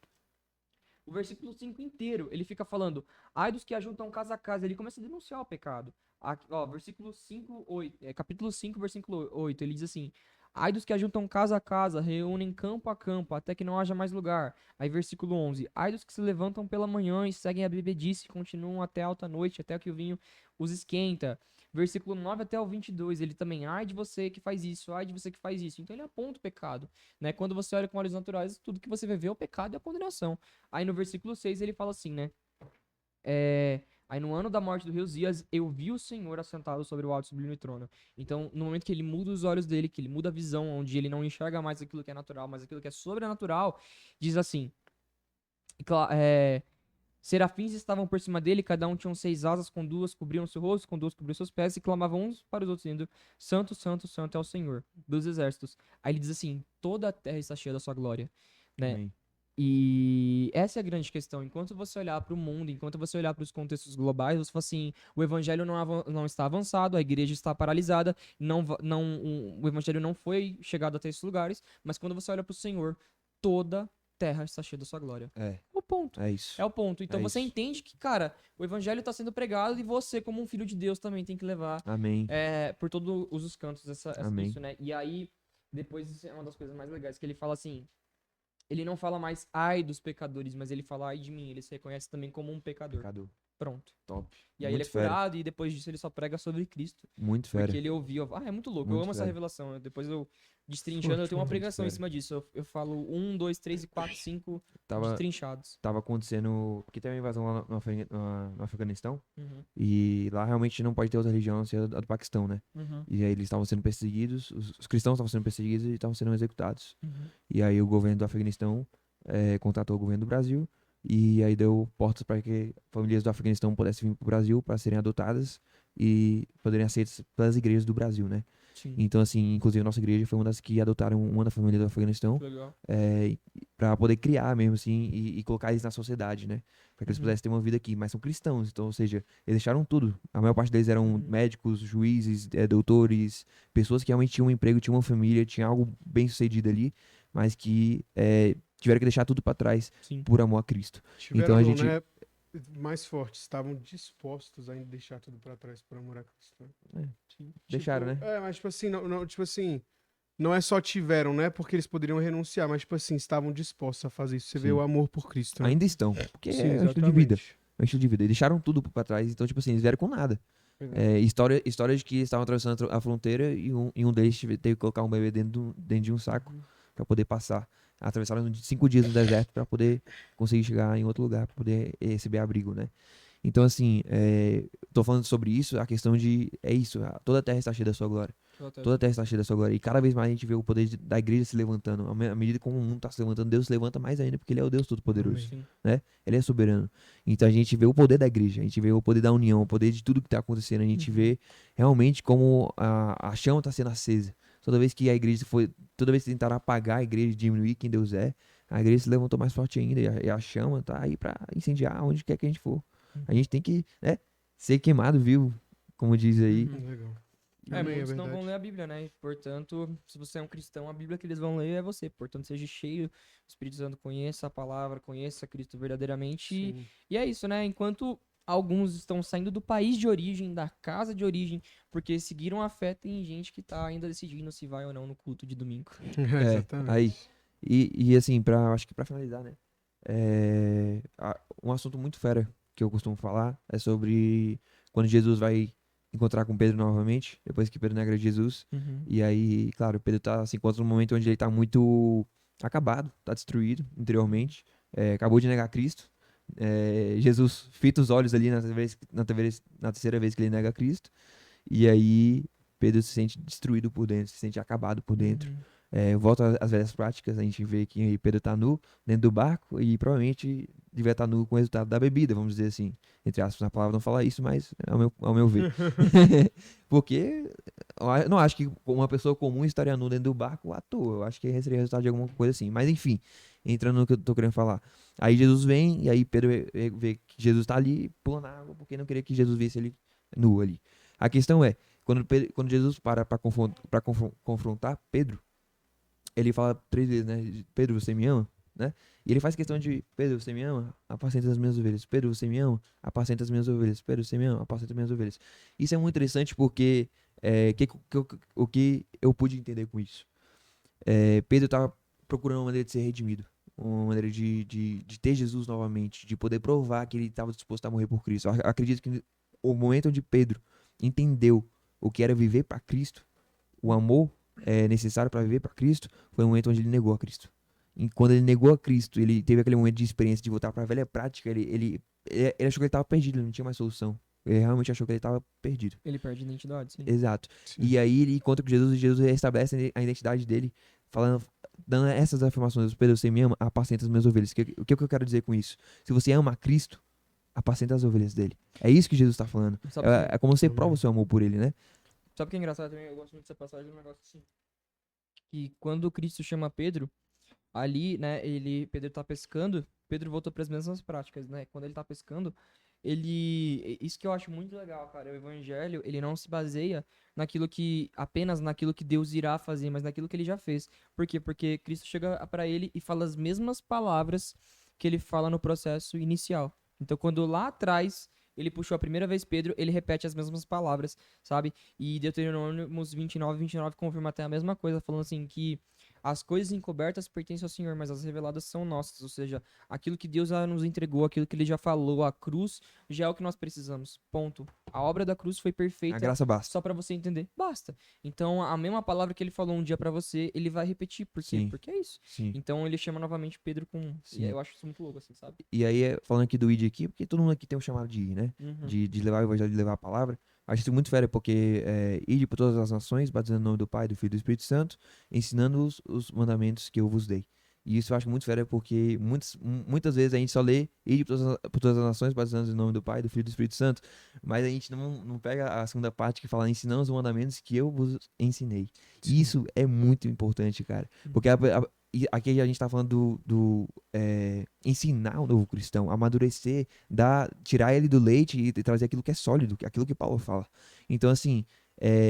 O versículo 5 inteiro, ele fica falando: Ai dos que ajuntam casa a casa. Ele começa a denunciar o pecado. Aqui, ó, versículo 5, 8, capítulo 5, versículo 8, ele diz assim: Ai dos que ajuntam casa a casa, reúnem campo a campo, até que não haja mais lugar. Aí versículo 11: Ai dos que se levantam pela manhã e seguem a bebedice, e continuam até alta noite, até que o vinho os esquenta. Versículo 9 até o 22, ele também: Ai de você que faz isso, ai de você que faz isso. Então ele aponta o pecado, né? Quando você olha com olhos naturais, tudo que você vai ver é o pecado e a condenação. Aí no versículo 6 ele fala assim, né? Aí no ano da morte do Uzias, eu vi o Senhor assentado sobre o alto e sublime trono. Então, no momento que ele muda os olhos dele, que ele muda a visão, onde ele não enxerga mais aquilo que é natural, mas aquilo que é sobrenatural, diz assim: Serafins estavam por cima dele, cada um tinha 6 asas, com 2 cobriam seu rosto, com 2 cobriam seus pés, e clamavam uns para os outros, dizendo: Santo, Santo, Santo é o Senhor dos exércitos. Aí ele diz assim: Toda a terra está cheia da sua glória, né? Amém. E essa é a grande questão. Enquanto você olhar para o mundo, enquanto você olhar para os contextos globais, você fala assim: o evangelho não está avançado, a igreja está paralisada, o evangelho não foi chegado até esses lugares. Mas quando você olha para o Senhor, toda terra está cheia da sua glória. É, É o ponto. é isso. É o ponto. Então É você isso. entende que, cara, o evangelho está sendo pregado e você, como um filho de Deus, também tem que levar Amém. por todos os cantos Amém. isso, né? E aí, depois, isso é uma das coisas mais legais, que ele fala assim. Ele não fala mais ai dos pecadores, mas ele fala ai de mim. Ele se reconhece também como um pecador. Pecador. Pronto. Top. E aí Muito ele é fera. curado e depois disso ele só prega sobre Cristo. Muito fera. Porque ele ouviu. É muito louco. Eu Muito amo essa fera. revelação. Depois eu destrinchando, eu tenho uma Muito pregação em fera. cima disso. Eu falo 1, 2, 3 e 4, 5 Tava, destrinchados. tava acontecendo. Porque teve uma invasão lá no Afeganistão. Uhum. E lá realmente não pode ter outra religião a não ser a do Paquistão, né? Uhum. E aí eles estavam sendo perseguidos, os cristãos estavam sendo perseguidos e estavam sendo executados. Uhum. E aí o governo do Afeganistão contratou o governo do Brasil e aí deu portas para que famílias do Afeganistão pudessem vir para o Brasil para serem adotadas e poderem ser aceitas pelas igrejas do Brasil, né? Sim. Então, assim, inclusive a nossa igreja foi uma das que adotaram uma da família do Afeganistão Legal. para poder criar mesmo, assim, e colocar eles na sociedade, né? Para que eles Uhum. pudessem ter uma vida aqui. Mas são cristãos, então, ou seja, eles deixaram tudo. A maior parte deles eram Uhum. médicos, juízes, doutores, pessoas que realmente tinham um emprego, tinham uma família, tinham algo bem sucedido ali, mas que tiveram que deixar tudo para trás Sim. por amor a Cristo. Tiveram, Então a não, gente- né? Mais fortes, estavam dispostos a deixar tudo pra trás por amor a Cristo. Né? Sim. Deixaram, Tipo, né? mas tipo assim, tipo assim, não é só tiveram, né? Porque eles poderiam renunciar, mas tipo assim, estavam dispostos a fazer isso. Você vê Sim. o amor por Cristo, né? Ainda estão, porque Sim, é um estilo de vida. exatamente. É um estilo de vida. E deixaram tudo pra trás, então, tipo assim, eles vieram com nada. Pois é. História de que eles estavam atravessando a fronteira e um deles teve que colocar um bebê dentro de um saco Uhum. pra poder passar. Atravessaram 5 dias no deserto pra poder conseguir chegar em outro lugar, pra poder receber abrigo, né? Então, assim, tô falando sobre isso, a questão de, toda a terra está cheia da sua glória. Toda a terra está cheia da sua glória. E cada vez mais a gente vê o poder da igreja se levantando. À medida que o mundo está se levantando, Deus se levanta mais ainda, porque Ele é o Deus Todo-Poderoso. Sim. Ele é soberano. Então a gente vê o poder da igreja, a gente vê o poder da união, o poder de tudo que está acontecendo. A gente Uhum. vê realmente como a chama está sendo acesa. Toda vez que toda vez que tentaram apagar a igreja, diminuir quem Deus é, a igreja se levantou mais forte ainda. E a chama tá aí para incendiar onde quer que a gente for. A gente tem que, ser queimado vivo, como diz aí. Uhum. Legal. Amém, Muitos é não vão verdade. ler a Bíblia, né? E, portanto, se você é um cristão, a Bíblia que eles vão ler é você. Portanto, seja cheio, o Espírito Santo conheça a palavra, conheça Cristo verdadeiramente. Sim. E é isso, né? Enquanto alguns estão saindo do país de origem, da casa de origem, porque seguiram a fé, tem gente que tá ainda decidindo se vai ou não no culto de domingo. Exatamente. Aí. E assim, acho que pra finalizar, né? Um assunto muito fera que eu costumo falar é sobre quando Jesus vai encontrar com Pedro novamente, depois que Pedro nega Jesus. Uhum. E aí, claro, Pedro se encontra num momento onde ele tá muito acabado, tá destruído interiormente, acabou de negar Cristo. Jesus fita os olhos ali na terceira vez que ele nega Cristo. E aí Pedro se sente destruído por dentro, se sente acabado por dentro. Uhum. Volta às velhas práticas, a gente vê que Pedro tá nu dentro do barco e provavelmente devia estar nu com o resultado da bebida, vamos dizer assim. Entre aspas, na palavra não fala isso, mas ao meu ver. Porque eu não acho que uma pessoa comum estaria nu dentro do barco à toa. Eu acho que seria resultado de alguma coisa assim. Mas enfim, entrando no que eu tô querendo falar. Aí Jesus vem e aí Pedro vê que Jesus tá ali, pula na água, porque não queria que Jesus visse ele nu ali. A questão é, quando Jesus para confrontar Pedro, ele fala 3 vezes, né? Pedro, você me ama? Né? E ele faz questão de, Pedro, você me ama? Apacenta as minhas ovelhas. Pedro, você me ama? Apacenta as minhas ovelhas. Pedro, você me ama? Apacenta as minhas ovelhas. Isso é muito interessante porque o que eu pude entender com isso? Pedro estava procurando uma maneira de ser redimido. Uma maneira de ter Jesus novamente. De poder provar que ele estava disposto a morrer por Cristo. Eu acredito que o momento onde Pedro entendeu o que era viver para Cristo, o amor necessário para viver para Cristo, foi o momento onde ele negou a Cristo. E quando ele negou a Cristo, ele teve aquele momento de experiência de voltar para a velha prática, ele achou que ele estava perdido, ele não tinha mais solução. Ele realmente achou que ele estava perdido. Ele perde a identidade, sim. Exato. Sim. E aí ele encontra com Jesus e Jesus restabelece a identidade dele, dando essas afirmações. Pedro, você me ama? Apacenta as minhas ovelhas. O que eu quero dizer com isso? Se você ama a Cristo, apacenta as ovelhas dele. É isso que Jesus está falando. Sabe É como você prova o seu amor por ele, né? Sabe o que é engraçado também? Eu gosto muito dessa passagem, um negócio assim. Que quando Cristo chama Pedro, ali, né, Pedro tá pescando, Pedro voltou para as mesmas práticas, né? Quando ele tá pescando, isso que eu acho muito legal, cara, o evangelho, ele não se baseia apenas naquilo que Deus irá fazer, mas naquilo que ele já fez. Por quê? Porque Cristo chega para ele e fala as mesmas palavras que ele fala no processo inicial. Então, quando lá atrás ele puxou a primeira vez Pedro, ele repete as mesmas palavras, sabe? E Deuteronômio 29 confirma até a mesma coisa, falando assim que as coisas encobertas pertencem ao Senhor, mas as reveladas são nossas. Ou seja, aquilo que Deus já nos entregou, aquilo que ele já falou, a cruz, já é o que nós precisamos. Ponto. A obra da cruz foi A perfeita. graça basta. Só pra você entender. Basta. Então, a mesma palavra que ele falou um dia pra você, ele vai repetir. Por quê? Sim. Porque é isso. Sim. Então, ele chama novamente Pedro com... Sim. E eu acho isso muito louco, assim, sabe? E aí, falando aqui do ID aqui, porque todo mundo aqui tem um chamado de ir, né? Uhum. De levar o evangelho, de levar a palavra. Acho isso muito fera, porque ide por todas as nações, batizando no nome do Pai, do Filho e do Espírito Santo, ensinando os mandamentos que eu vos dei. E isso eu acho muito fera, porque muitas vezes a gente só lê ide por todas as nações, batizando no nome do Pai, do Filho e do Espírito Santo, mas a gente não pega a segunda parte que fala ensinando os mandamentos que eu vos ensinei. E isso é muito importante, cara. Porque e aqui a gente tá falando do ensinar o novo cristão, amadurecer, tirar ele do leite e trazer aquilo que é sólido, aquilo que Paulo fala. Então, assim,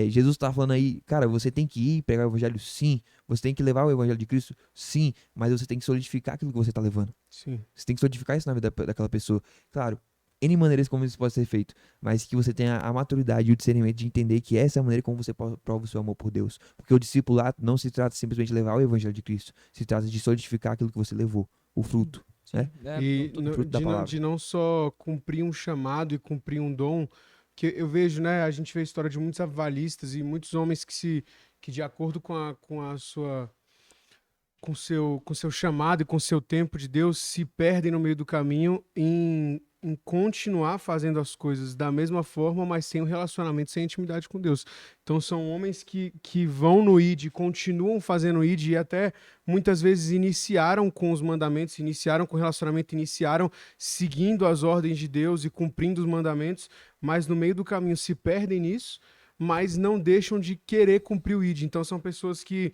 Jesus tá falando aí, cara, você tem que ir pregar o evangelho, sim. Você tem que levar o evangelho de Cristo, sim. Mas você tem que solidificar aquilo que você tá levando. Sim. Você tem que solidificar isso na vida daquela pessoa. Claro, N maneiras como isso pode ser feito, mas que você tenha a maturidade e o discernimento de entender que essa é a maneira como você prova o seu amor por Deus. Porque o discipulado não se trata simplesmente de levar o evangelho de Cristo, se trata de solidificar aquilo que você levou, o fruto. Sim. E fruto da palavra. de não só cumprir um chamado e cumprir um dom, que eu vejo, né? A gente vê a história de muitos avivalistas e muitos homens que de acordo com a sua com seu chamado e com seu tempo de Deus, se perdem no meio do caminho em continuar fazendo as coisas da mesma forma, mas sem um relacionamento, sem intimidade com Deus. Então são homens que vão no ID, continuam fazendo ID e até muitas vezes iniciaram com os mandamentos, iniciaram com o relacionamento, iniciaram seguindo as ordens de Deus e cumprindo os mandamentos, mas no meio do caminho se perdem nisso, mas não deixam de querer cumprir o ID. Então são pessoas que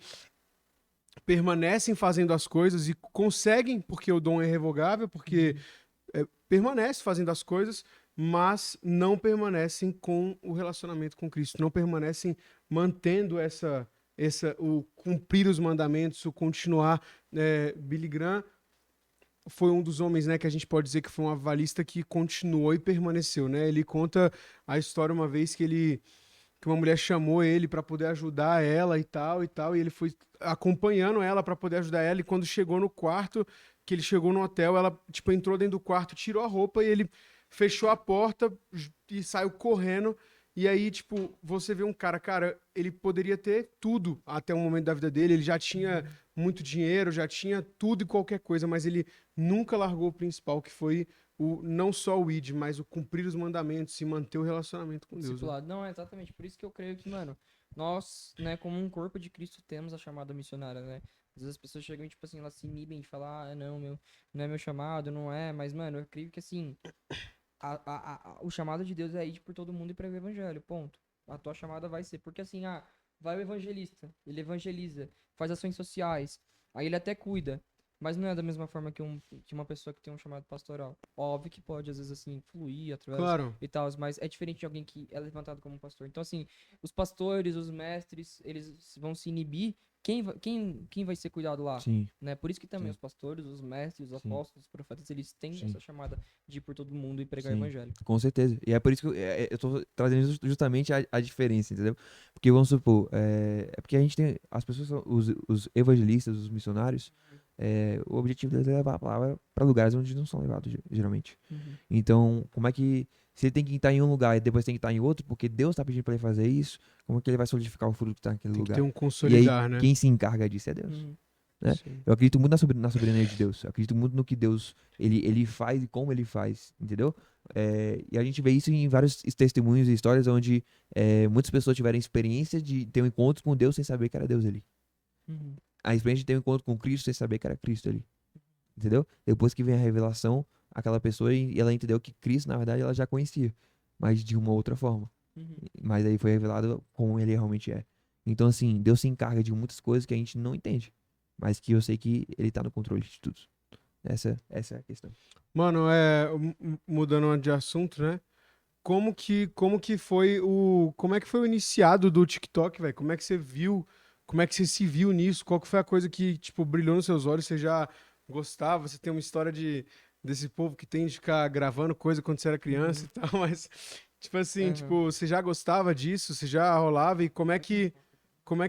permanecem fazendo as coisas e conseguem, porque o dom é irrevogável, porque permanece fazendo as coisas, mas não permanecem com o relacionamento com Cristo, não permanecem mantendo o cumprir os mandamentos, o continuar. Billy Graham foi um dos homens, né, que a gente pode dizer que foi um avivalista que continuou e permaneceu, né? Ele conta a história uma vez que ele que uma mulher chamou ele pra poder ajudar ela e tal, e ele foi acompanhando ela pra poder ajudar ela, e quando chegou no quarto, que ele chegou no hotel, ela, tipo, entrou dentro do quarto, tirou a roupa e ele fechou a porta e saiu correndo. E aí, tipo, você vê um cara, ele poderia ter tudo até o momento da vida dele, ele já tinha muito dinheiro, já tinha tudo e qualquer coisa, mas ele nunca largou o principal, que foi não só o id, mas o cumprir os mandamentos e manter o relacionamento com Deus. Né? Discipulado. Não, é exatamente. Por isso que eu creio que, mano, nós, né, como um corpo de Cristo, temos a chamada missionária, né? Às vezes as pessoas chegam e, tipo assim, elas se inibem de falar, não, não é meu chamado, não é. Mas, mano, eu creio que, assim, o chamado de Deus é ir por todo mundo e pregar o evangelho, ponto. A tua chamada vai ser, porque assim, vai o evangelista, ele evangeliza, faz ações sociais, aí ele até cuida, mas não é da mesma forma que uma pessoa que tem um chamado pastoral. Óbvio que pode, às vezes, assim, fluir através Claro. e tal, mas é diferente de alguém que é levantado como pastor. Então, assim, os pastores, os mestres, eles vão se inibir. Quem vai ser cuidado lá? Sim. Né? Por isso que também Sim. os pastores, os mestres, os Sim. apóstolos, os profetas, eles têm Sim. essa chamada de ir por todo mundo e pregar o Sim. evangelho. Com certeza. E é por isso que eu tô trazendo justamente a diferença, entendeu? Porque vamos supor, é porque a gente tem. As pessoas, os evangelistas, os missionários, o objetivo deles é levar a palavra para lugares onde não são levados, geralmente. Então, como é que. Se ele tem que estar em um lugar e depois tem que estar em outro, porque Deus está pedindo para ele fazer isso, como é que ele vai solidificar o fruto que está naquele Tem que lugar? ter um E aí, consolidar, né? quem se encarga disso é Deus. Né? Sim. Eu acredito muito na soberania de Deus. Eu acredito muito no que Deus ele faz e como ele faz, entendeu? E a gente vê isso em vários testemunhos e histórias onde muitas pessoas tiveram experiência de ter um encontro com Deus sem saber que era Deus ali. A experiência de ter um encontro com Cristo sem saber que era Cristo ali. Entendeu? Depois que vem a revelação, aquela pessoa e ela entendeu que Cristo, na verdade, ela já conhecia, mas de uma outra forma. Mas aí foi revelado como ele realmente é. Então, assim, Deus se encarga de muitas coisas que a gente não entende, mas que eu sei que ele tá no controle de tudo. Essa é a questão. Mano, mudando de assunto, né? Como que foi como é que foi o iniciado do TikTok, velho? Como é que você viu? Como é que você se viu nisso? Qual que foi a coisa que, tipo, brilhou nos seus olhos? Você já gostava? Você tem uma história desse povo que tem de ficar gravando coisa quando você era criança e tal, mas, tipo assim, tipo, você já gostava disso? Você já rolava? E como é que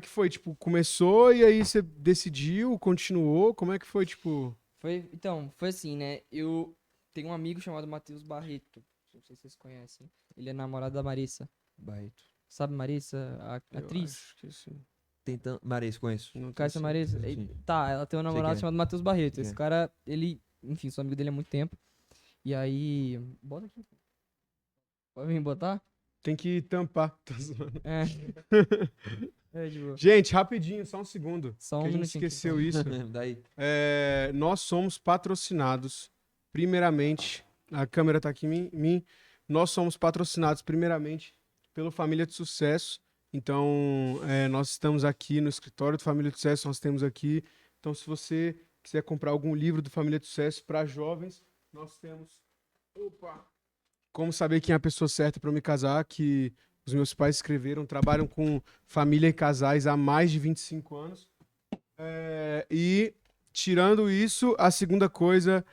foi? Tipo, começou e aí você decidiu, continuou? Como é que foi, tipo... Então, foi assim, né? Eu tenho um amigo chamado Matheus Barreto. Não sei se vocês conhecem. Ele é namorado da Marissa. Barreto. Sabe Marissa, a Eu atriz? acho que sim. Tentando. Marês, conheço. Não tenho Conhece a Marissa? certeza. Sim. Tá, ela tem um namorado quem é. chamado Matheus Barreto. Sei Esse quem é. cara, ele... Enfim, sou amigo dele há muito tempo. E aí... Bota aqui. Pode vir botar? Tem que tampar. Tô zoando. É. De boa. Gente, rapidinho, só um segundo. Só um que a gente minutinho aqui, esqueceu isso. Daí. Nós somos patrocinados, primeiramente, a câmera tá aqui em mim, nós somos patrocinados, primeiramente, pelo Família de Sucesso. Então, nós estamos aqui no escritório do Família de Sucesso, nós temos aqui. Então, se você quiser comprar algum livro do Família de Sucesso para jovens, nós temos... Opa! Como saber quem é a pessoa certa para eu me casar, que os meus pais escreveram, trabalham com família e casais há mais de 25 anos. E, tirando isso, a segunda coisa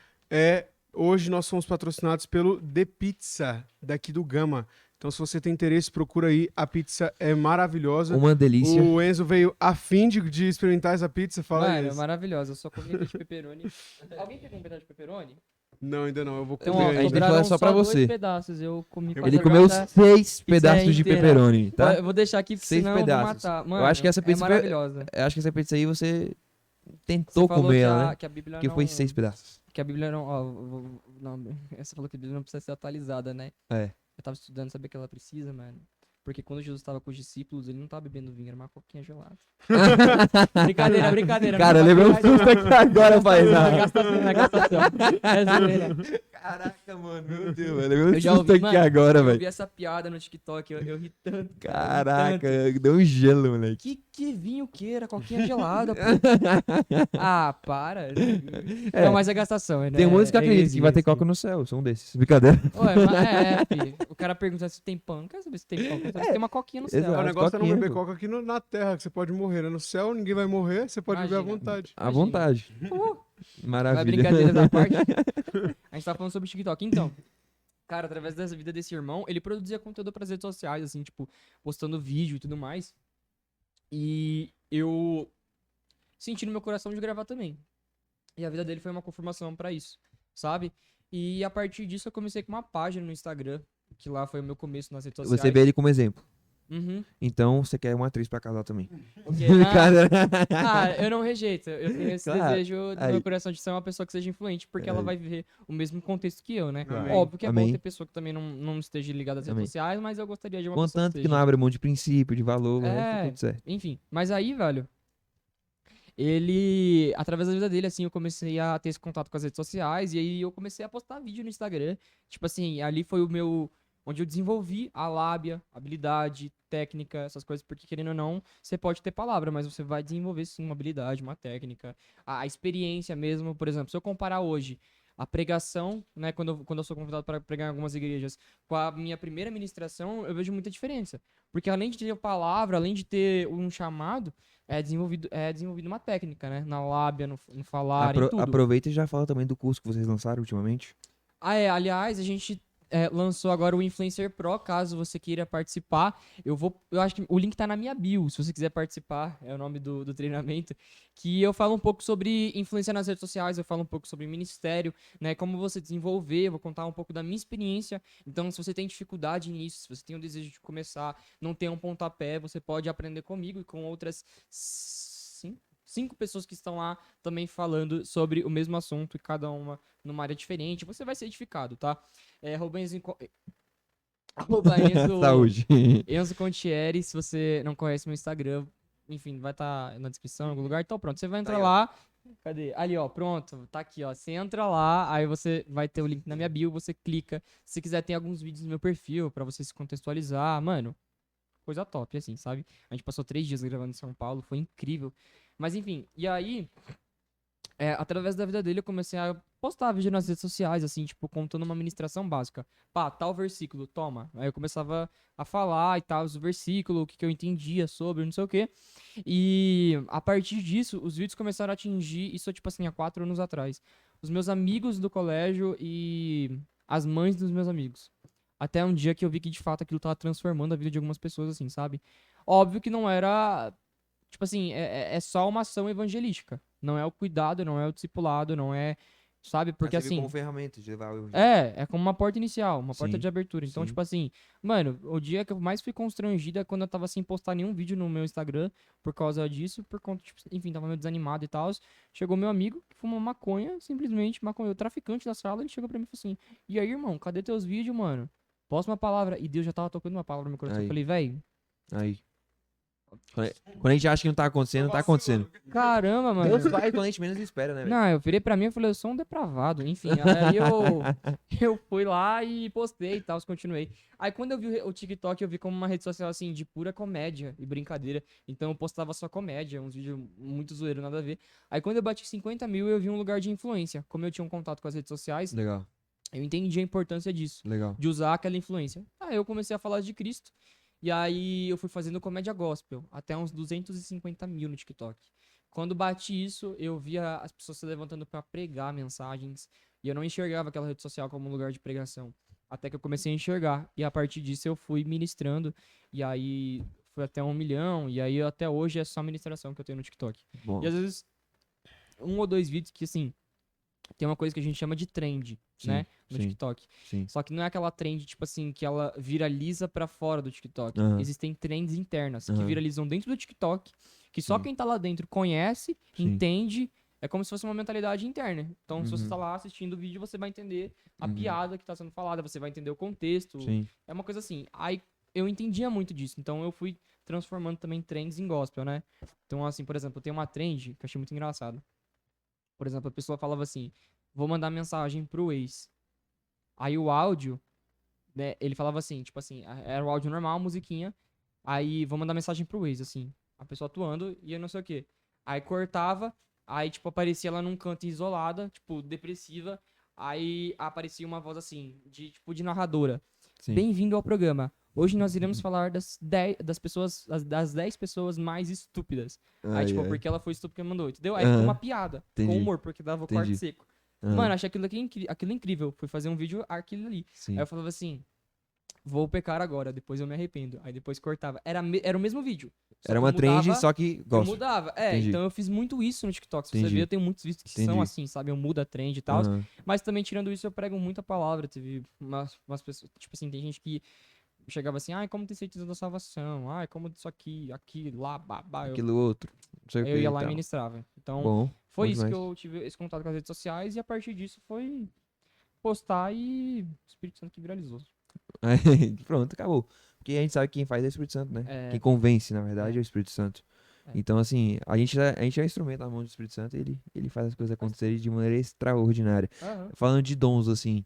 hoje nós somos patrocinados pelo The Pizza, daqui do Gama. Então, se você tem interesse, procura aí. A pizza é maravilhosa. Uma delícia. O Enzo veio a fim de experimentar essa pizza. Fala aí, Mano, é Enzo. maravilhosa. Eu só comi de pepperoni. Alguém pegou um pedaço de pepperoni? Não, ainda não. Eu vou Então, comer ó, a gente ainda. tem que falar sobraram só pra dois você. pedaços. Eu comi Ele pra Ele jogar comeu essa 6 pizza pedaços de inteira. pepperoni, tá? Eu vou deixar aqui, porque 6 senão eu vou pedaços. matar. Mano, acho que essa pizza é maravilhosa. Eu acho que essa pizza aí você Você tentou falou comer que ela, né? que a Bíblia Porque não... foi 6 pedaços. Que a Bíblia não... Ó, não, você falou que a Bíblia não precisa ser atualizada, né? É. Eu tava estudando, sabia que ela precisa, mano. Porque quando Jesus tava com os discípulos, ele não tava bebendo vinho, era uma coquinha gelada. Brincadeira. Cara, eu não levei um vai susto aqui agora, pai. Não é gastação. É zoeira. Caraca, mano, meu Deus, velho. Eu levei um Eu já susto ouvi, aqui mano, agora, eu velho. vi essa piada no TikTok, eu ri tanto. Caraca, tanto. deu um gelo, moleque. Que vinho que era? Coquinha gelada, pô. Ah, para. É. Não, mas é gastação, né? Tem muitos que acreditam que vai ter coca coca no céu, sou um desses. Brincadeira. Ué, filho. O cara pergunta se tem pão, não quer saber se tem pão, quer saber se tem uma coquinha no céu. Exato. O negócio é não coquinha, beber pô. coca aqui na terra, que você pode morrer, né? No céu ninguém vai morrer, você pode beber à Imagina. vontade. À vontade. Mas Maravilha. brincadeira da parte. A gente tá falando sobre TikTok. Então, Cara, através da vida desse irmão, ele produzia conteúdo pras redes sociais, assim, tipo, postando vídeo e tudo mais. E eu senti no meu coração de gravar também. E a vida dele foi uma confirmação pra isso, sabe? E a partir disso eu comecei com uma página no Instagram, que lá foi o meu começo nas redes sociais. Você vê ele como exemplo. Uhum. Então você quer uma atriz pra casar também. Porque, Cara. eu não rejeito. Eu tenho esse Claro. desejo no Aí. meu coração de ser uma pessoa que seja influente, porque ela Aí. vai viver o mesmo contexto que eu, né? Amém. Óbvio que é bom Amém. ter pessoa que também não esteja ligada às redes Amém. sociais, mas eu gostaria de uma pessoa Contanto que esteja. não abre mão de princípio, de valor, tá É, tudo certo. enfim. Mas aí, velho, ele, através da vida dele, assim, eu comecei a ter esse contato com as redes sociais, e aí eu comecei a postar vídeo no Instagram. Tipo assim, ali foi o meu, onde eu desenvolvi a lábia, habilidade, técnica, essas coisas, porque querendo ou não, você pode ter palavra, mas você vai desenvolver sim uma habilidade, uma técnica, a experiência mesmo. Por exemplo, se eu comparar hoje a pregação, né, quando eu sou convidado para pregar em algumas igrejas, com a minha primeira ministração, eu vejo muita diferença. Porque além de ter a palavra, além de ter um chamado, é desenvolvido uma técnica, né? Na lábia, no falar, em tudo. Aproveita e já fala também do curso que vocês lançaram ultimamente. Aliás, a gente lançou agora o Influencer Pro, caso você queira participar. Eu acho que o link tá na minha bio, se você quiser participar, é o nome do treinamento, que eu falo um pouco sobre influência nas redes sociais, eu falo um pouco sobre ministério, né, como você desenvolver, eu vou contar um pouco da minha experiência. Então, se você tem dificuldade nisso, se você tem o desejo de começar, não tem um pontapé, você pode aprender comigo e com outras 5 pessoas que estão lá também falando sobre o mesmo assunto e cada uma numa área diferente. Você vai ser edificado, tá? Arroba Enzo, Saúde. Enzo Contieri, se você não conhece meu Instagram, enfim, vai estar na descrição em algum lugar. Então pronto, você vai entrar aí, ó. lá. Cadê? Ali, ó, pronto, tá aqui, ó. Você entra lá, aí você vai ter o link na minha bio, você clica. Se quiser, tem alguns vídeos no meu perfil pra você se contextualizar. Mano, coisa top, assim, sabe? A gente passou 3 dias gravando em São Paulo, foi incrível. Mas enfim, e aí, através da vida dele, eu comecei a postar vídeo nas redes sociais, assim, tipo, contando uma ministração básica. Pá, tal versículo, toma. Aí eu começava a falar e tal, o versículo, o que eu entendia sobre, não sei o quê. E a partir disso, os vídeos começaram a atingir, isso, tipo assim, há 4 anos atrás, os meus amigos do colégio e as mães dos meus amigos. Até um dia que eu vi que, de fato, aquilo tava transformando a vida de algumas pessoas, assim, sabe? Óbvio que não era. Tipo assim, é só uma ação evangelística. Não é o cuidado, não é o discipulado, não é. Sabe? Porque Você viu assim. como ferramenta de levar o evangelho. É como uma porta inicial, uma porta Sim, de abertura. Então, sim. tipo assim, mano, o dia que eu mais fui constrangido é quando eu tava sem postar nenhum vídeo no meu Instagram por causa disso, por conta, tipo, enfim, tava meio desanimado e tal. Chegou meu amigo que fuma maconha, simplesmente maconha, o traficante da sala, ele chegou pra mim e falou assim: E aí, irmão, cadê teus vídeos, mano? Posta uma palavra. E Deus já tava tocando uma palavra no meu coração. Aí. Eu falei, véi, Aí. Quando a gente acha que não tá acontecendo, tá acontecendo. caramba, mano. Deus vai quando a gente menos espera, né, velho? Não, eu virei pra mim e falei, eu sou um depravado. Enfim, aí eu fui lá e postei e tal, continuei. Aí quando eu vi o TikTok, eu vi como uma rede social, assim, de pura comédia e brincadeira. Então eu postava só comédia, uns vídeos muito zoeiro, nada a ver. Aí quando eu bati 50 mil, eu vi um lugar de influência. Como eu tinha um contato com as redes sociais, Legal, eu entendi a importância disso, legal. de usar aquela influência. Aí eu comecei a falar de Cristo. E aí eu fui fazendo comédia gospel, até uns 250 mil no TikTok. Quando bati isso, eu via as pessoas se levantando pra pregar mensagens. E eu não enxergava aquela rede social como um lugar de pregação. Até que eu comecei a enxergar. E a partir disso eu fui ministrando. E aí foi até 1 milhão. E aí até hoje é só ministração que eu tenho no TikTok. Bom, E às vezes, 1 ou 2 vídeos que, assim, tem uma coisa que a gente chama de trend, Sim, né? No sim. TikTok. sim. Só que não é aquela trend, tipo assim, que ela viraliza pra fora do TikTok. Aham. Existem trends internas que Aham. viralizam dentro do TikTok, que só Sim. quem tá lá dentro conhece, Sim. entende. É como se fosse uma mentalidade interna. Então, se você Uhum. tá lá assistindo o vídeo, você vai entender a Uhum. piada que tá sendo falada, você vai entender o contexto. Sim. É uma coisa assim. Aí eu entendia muito disso. Então eu fui transformando também trends em gospel, né? Então, assim, por exemplo, tem uma trend que eu achei muito engraçado. Por exemplo, a pessoa falava assim: vou mandar mensagem pro ex. Aí o áudio, né, ele falava assim, tipo assim, era o áudio normal, musiquinha. Aí vou mandar mensagem pro ex, assim, a pessoa atuando e eu não sei o quê. Aí cortava, aí tipo aparecia ela num canto isolada, tipo depressiva. Aí aparecia uma voz assim, de narradora. Sim. Bem-vindo ao programa. Hoje nós iremos falar das 10 pessoas mais estúpidas. Aí, Ai, tipo, ai. porque ela foi estúpida que mandou, entendeu? Aí Aham. ficou uma piada, com Entendi. humor, porque dava o corte Entendi. seco. Aham. Mano, achei aquilo incrível. Fui fazer um vídeo, aquilo ali. Sim. Aí eu falava assim, vou pecar agora, depois eu me arrependo. Aí depois cortava. Era o mesmo vídeo. Só Era que eu uma trend, mudava, só que eu gosto. mudava. Entendi. Então eu fiz muito isso no TikTok. Se você Entendi. ver, eu tenho muitos vídeos que são Entendi. assim, sabe? Eu mudo a trend e tal. Aham. Mas também, tirando isso, eu prego muito a palavra. Teve umas pessoas, tipo assim, tem gente que chegava assim, ai, como ter certeza da salvação? Ai, como isso aqui, lá, babá. Aquilo outro. Não sei o Aí que eu ia e lá e tal. ministrava. Então, Bom. foi bom isso que demais. eu tive esse contato com as redes sociais. E a partir disso foi postar e o Espírito Santo que viralizou. Aí, pronto, acabou. Porque a gente sabe que quem faz é o Espírito Santo, né? É. Quem convence, na verdade, é o Espírito Santo. É. Então, assim, a gente é um instrumento na mão do Espírito Santo e ele faz as coisas acontecerem de maneira extraordinária. Aham. Falando de dons, assim,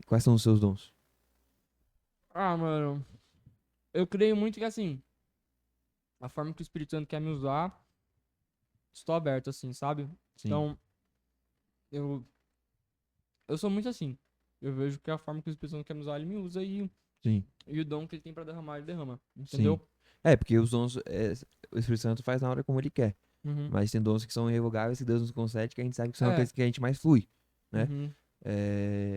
quais são os seus dons? Ah, mano. Eu creio muito que assim, a forma que o Espírito Santo quer me usar, estou aberto, assim, sabe? Sim. Então, eu sou muito assim. Eu vejo que a forma que o Espírito Santo quer me usar, ele me usa Sim. e o dom que ele tem pra derramar, ele derrama. Entendeu? Porque os dons, o Espírito Santo faz na hora como ele quer. Uhum. Mas tem dons que são irrevogáveis que Deus nos concede, que a gente sabe que são É. aqueles que a gente mais flui, né? Uhum.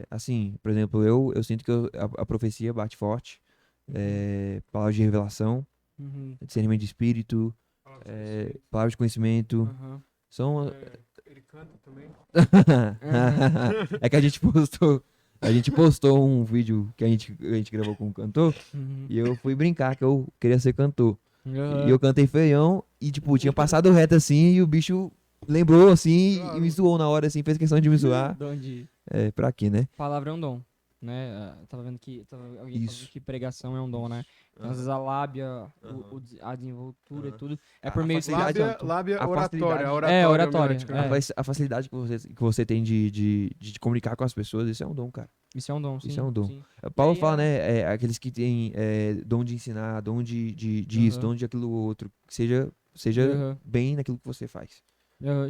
Assim, por exemplo, eu sinto que a profecia bate forte, palavras de revelação, Uhum. discernimento de espírito, palavras de conhecimento, Uhum. são... Ele canta também. É que a gente postou um vídeo que a gente gravou com um cantor, Uhum. e eu fui brincar que eu queria ser cantor. Uhum. E eu cantei feião e, tipo, tinha passado reto assim e o bicho lembrou assim Claro. e me zoou na hora, assim, fez questão de me zoar. Dom de Pra quê, né? palavra é um dom, né? Eu tava vendo que alguém Isso. falando que pregação é um dom, né? Então, às vezes a lábia, a desenvoltura e tudo, é A por meio do Espírito facilidade- Santo. Lábia A oratória. facilidade- Oratória. oratória, homilética, né? A facilidade que você tem de comunicar com as pessoas, isso é um dom, cara. Isso é um dom, sim. Isso é um dom. Sim. Paulo aí fala, né? Aqueles que têm dom de ensinar, dom de isso, Aham. dom de aquilo outro. Que seja Aham. bem naquilo que você faz.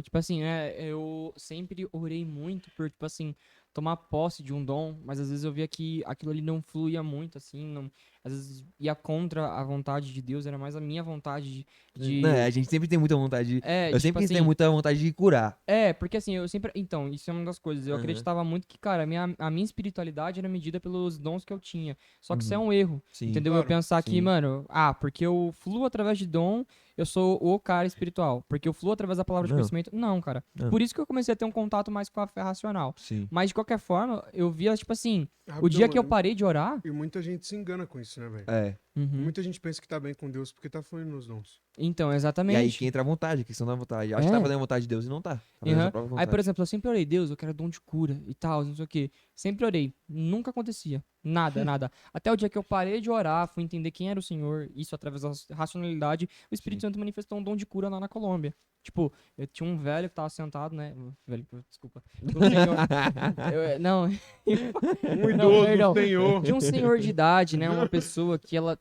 Tipo assim, eu sempre orei muito por, tipo assim, tomar posse de um dom, mas às vezes eu via que aquilo ali não fluía muito, assim, não, às vezes ia contra a vontade de Deus, era mais a minha vontade de... Né, a gente sempre tem muita vontade de... Eu tipo sempre quis ter assim, muita vontade de curar. porque assim, eu sempre. Então, isso é uma das coisas. Eu Aham. acreditava muito que, cara, a minha espiritualidade era medida pelos dons que eu tinha. Só que isso é Uhum. um erro. Sim. Entendeu? Claro, Eu pensar que, sim. mano, porque eu fluo através de dom, eu sou o cara espiritual. Porque eu fluo através da palavra de Não. conhecimento. Não, cara. Não. Por isso que eu comecei a ter um contato mais com a fé racional. Sim. Mas, de qualquer forma, eu via, tipo assim, o Rapidão, dia que eu mano. parei de orar. E muita gente se engana com isso, né, velho? É. Uhum. Muita gente pensa que tá bem com Deus porque tá fluindo nos dons. Então, E exatamente. aí que entra a vontade, a questão da vontade. Acho que É. tá fazendo a vontade de Deus e não tá. Tá fazendo a Aham. sua própria Aí, vontade. por exemplo, eu sempre orei, Deus, eu quero dom de cura e tal, não sei o quê. Sempre orei. Nunca acontecia. Nada, nada. Até o dia que eu parei de orar, fui entender quem era o Senhor, isso através da racionalidade, o Espírito Sim. Santo manifestou um dom de cura lá na Colômbia. Tipo, eu tinha um velho que tava sentado, né? Velho, desculpa. Um senhor, não, Um Não, idoso, perdão. senhor. tinha um senhor de idade, né? Uma pessoa que ela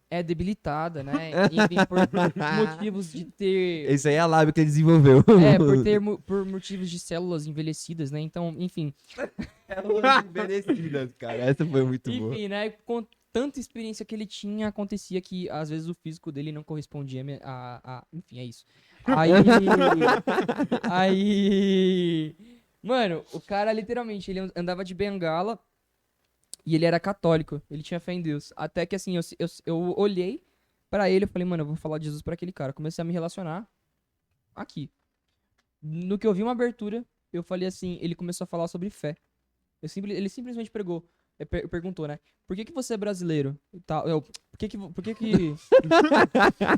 é debilitada, né? Enfim, por motivos de ter Esse aí é a lábia que ele desenvolveu. por motivos de células envelhecidas, né? Então, enfim. Células envelhecidas, cara. Essa foi muito boa. Enfim, né? Com tanta experiência que ele tinha, acontecia que às vezes o físico dele não correspondia enfim, é isso. Aí. Mano, o cara literalmente, ele andava de bengala e ele era católico. Ele tinha fé em Deus. Até que assim, eu olhei pra ele e falei, mano, eu vou falar de Jesus pra aquele cara. Comecei a me relacionar aqui. No que eu vi uma abertura, eu falei assim, ele começou a falar sobre fé. Ele simplesmente perguntou, né? Por que você é brasileiro? E tal. Por que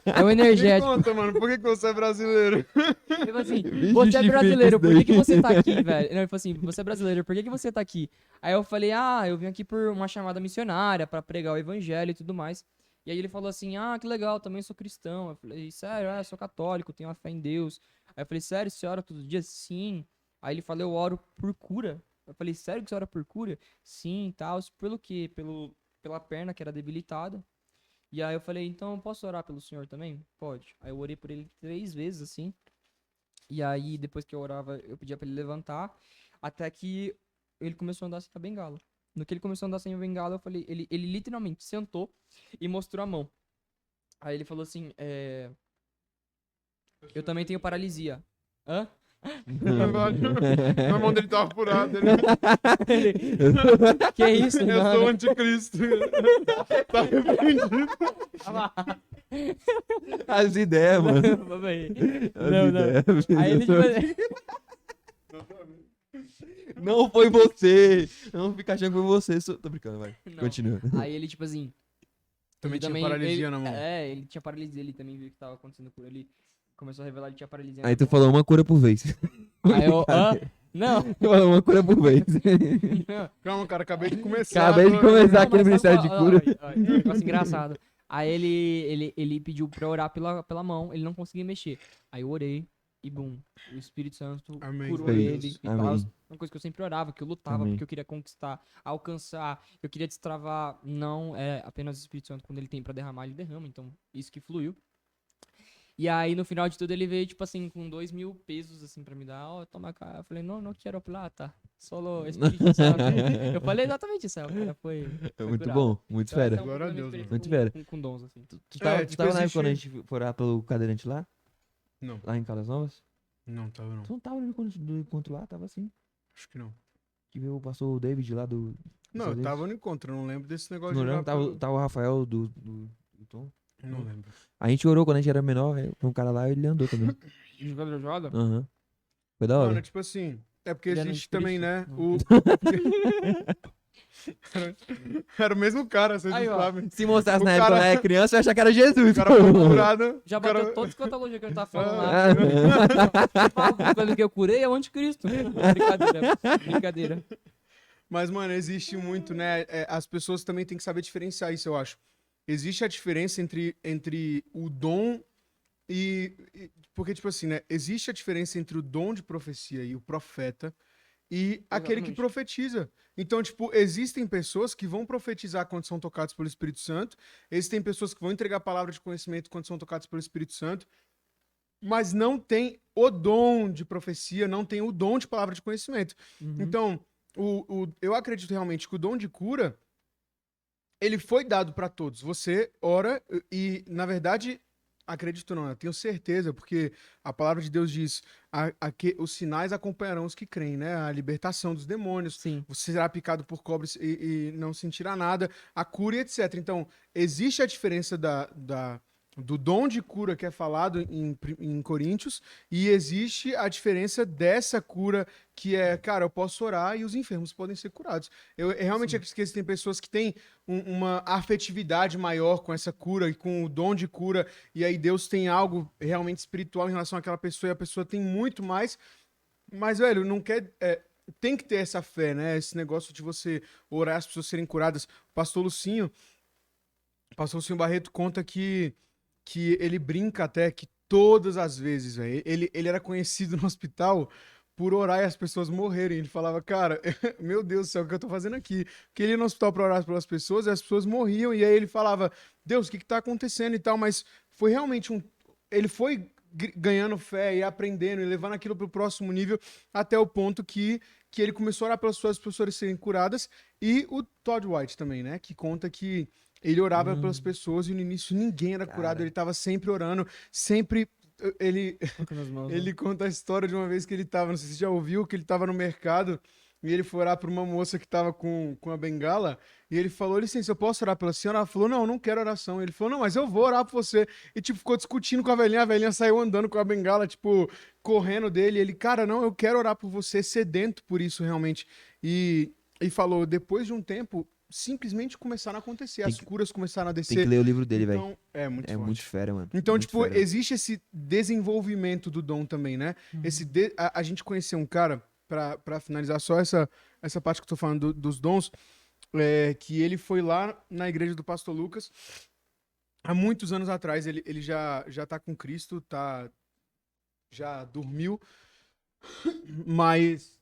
é o Me energético. conta, mano, por que você é brasileiro? Ele falou assim, Me você é justifica brasileiro, isso por que daí. você tá aqui, velho? Não, ele falou assim, você é brasileiro, por que você tá aqui? Aí eu falei, eu vim aqui por uma chamada missionária pra pregar o evangelho e tudo mais. E aí ele falou assim, que legal, também sou cristão. Eu falei, sério, eu sou católico, tenho uma fé em Deus. Aí eu falei, sério, você ora todo dia? Sim. Aí ele falou, eu oro por cura. Eu falei, sério que você ora por cura? Sim, tal. Pelo quê? Pela perna que era debilitada. E aí eu falei, então eu posso orar pelo senhor também? Pode. Aí eu orei por ele 3 vezes, assim. E aí, depois que eu orava, eu pedia pra ele levantar. Até que ele começou a andar sem a bengala. No que ele começou a andar sem a bengala, eu falei, ele literalmente sentou e mostrou a mão. Aí ele falou assim, eu também tenho paralisia. Hã? A mão dele tava furada. Que isso, Eu sou o mano? anticristo. Tá arrependido. As ideias, mano. Vamos aí. As Não, não. ideias. Aí ele, tipo, Não foi você. Não fica achando que foi você. Tô brincando, vai. Não. Continua. aí ele, tipo assim. Também ele tinha paralisia ele- na mão. É, ele tinha paralisia, ele também viu o que tava acontecendo com ele. Começou a revelar que tinha paralisia. Aí na tu mão. falou uma cura por vez. Aí eu, não, Tu falou uma cura por vez. não. Calma, cara, acabei de começar. Acabei de começar aqui no Não, mas Ministério sabe de qual- Cura. ó, um negócio engraçado. Aí ele pediu pra eu orar pela mão, ele não conseguia mexer. Aí eu orei e bum, o Espírito Santo Amém, curou Deus. ele e tal. Amém. Uma coisa que eu sempre orava, que eu lutava, Amém. porque eu queria conquistar, alcançar, eu queria destravar. Não é apenas o Espírito Santo, quando ele tem pra derramar, ele derrama. Então, isso que fluiu. E aí, no final de tudo, ele veio, tipo assim, com 2.000 pesos, assim, pra me dar. Ó, toma cá. Eu falei, não quero plata. Solo Espírito Santo. Eu falei exatamente isso. Aí o cara foi É muito curado. bom, muito Então, essa fera. é um Glória a pouco da minha Deus, experiência Muito com- fera. Com dons, assim. Tu tava, tipo, na época existe- quando a gente foi orar pelo cadeirante lá? Não, Lá em Caldas Novas? não tava não. Tu não tava no encontro lá? Tava assim. Acho que não. Que veio, passou o David lá do... Não, eu tava no encontro, eu não lembro desse negócio Não de lembro, orar tava, pelo- tava o Rafael do Tom. Não lembro. A gente orou quando a gente era menor, foi um cara lá e ele andou também. Jogador joga? Aham. Foi da hora. Mano, tipo assim, é porque Ele era existe também, né, anticristo? Era o mesmo cara, vocês Aí, não ó. sabem. Se mostrasse O na época cara- quando eu era criança, eu ia achar que era Jesus. O cara foi curado. Já o cara- bateu todos os catalogia que ele tá falando lá. Ah, Quando que eu curei é o anticristo. Brincadeira. Brincadeira. Mas, mano, existe muito, né? As pessoas também têm que saber diferenciar isso, eu acho. Existe a diferença entre o dom porque, tipo assim, né? Existe a diferença entre o dom de profecia e o profeta e aquele que Exatamente. profetiza. Então, tipo, existem pessoas que vão profetizar quando são tocados pelo Espírito Santo, existem pessoas que vão entregar a palavra de conhecimento quando são tocados pelo Espírito Santo, mas não tem o dom de profecia, não tem o dom de palavra de conhecimento. Uhum. Então, eu acredito realmente que o dom de cura, ele foi dado para todos. Você ora e, na verdade, acredito não, eu tenho certeza, porque a palavra de Deus diz que os sinais acompanharão os que creem, né? A libertação dos demônios, Sim. você será picado por cobras e não sentirá nada, a cura e etc. Então, existe a diferença do dom de cura que é falado em Coríntios, e existe a diferença dessa cura que é, cara, eu posso orar e os enfermos podem ser curados. Eu realmente acredito que existem pessoas que têm uma afetividade maior com essa cura e com o dom de cura, e aí Deus tem algo realmente espiritual em relação àquela pessoa, e a pessoa tem muito mais, mas, velho, não quer... tem que ter essa fé, né? Esse negócio de você orar as pessoas serem curadas. O pastor Lucinho Barreto conta que ele brinca até que todas as vezes, velho, ele era conhecido no hospital por orar e as pessoas morrerem. Ele falava, cara, meu Deus do céu, o que eu tô fazendo aqui? Porque ele ia no hospital pra orar pelas pessoas e as pessoas morriam, e aí ele falava, Deus, o que tá acontecendo e tal, mas foi realmente ele foi ganhando fé e aprendendo e levando aquilo pro próximo nível até o ponto que ele começou a orar pelas pessoas serem curadas, e o Todd White também, né, que conta que ele orava pelas pessoas e no início ninguém era curado, ele tava sempre orando, sempre... Ele conta a história de uma vez que ele tava, não sei se você já ouviu, que ele tava no mercado e ele foi orar pra uma moça que tava com a bengala e ele falou, licença, eu posso orar pela senhora? Ela falou, não quero oração. Ele falou, não, mas eu vou orar por você. E, tipo, ficou discutindo com a velhinha saiu andando com a bengala, tipo, correndo dele. E ele, cara, não, eu quero orar por você, sedento por isso, realmente. E falou, depois de um tempo, simplesmente começaram a acontecer, as curas começaram a Tem que descer. ler o livro dele, velho. Então, é muito É forte. muito fera, mano. Então, Muito tipo, fera. existe esse desenvolvimento do dom também, né? A gente conheceu um cara, pra finalizar só essa parte que eu tô falando dos dons, que ele foi lá na igreja do pastor Lucas, há muitos anos atrás, ele já tá com Cristo, já dormiu, mas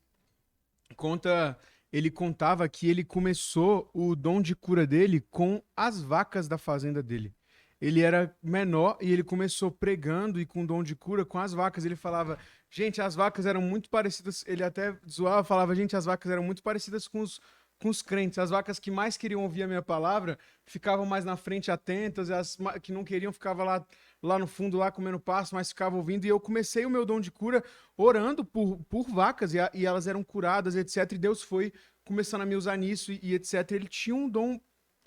ele contava que ele começou o dom de cura dele com as vacas da fazenda dele. Ele era menor e ele começou pregando e com dom de cura com as vacas. Ele falava, gente, as vacas eram muito parecidas. Ele até zoava, falava, gente, as vacas eram muito parecidas com os crentes. As vacas que mais queriam ouvir a minha palavra ficavam mais na frente atentas, e as que não queriam ficavam lá no fundo, lá comendo pasto, mas ficava ouvindo. E eu comecei o meu dom de cura orando por vacas, e elas eram curadas, etc. E Deus foi começando a me usar nisso, e etc. Ele tinha um dom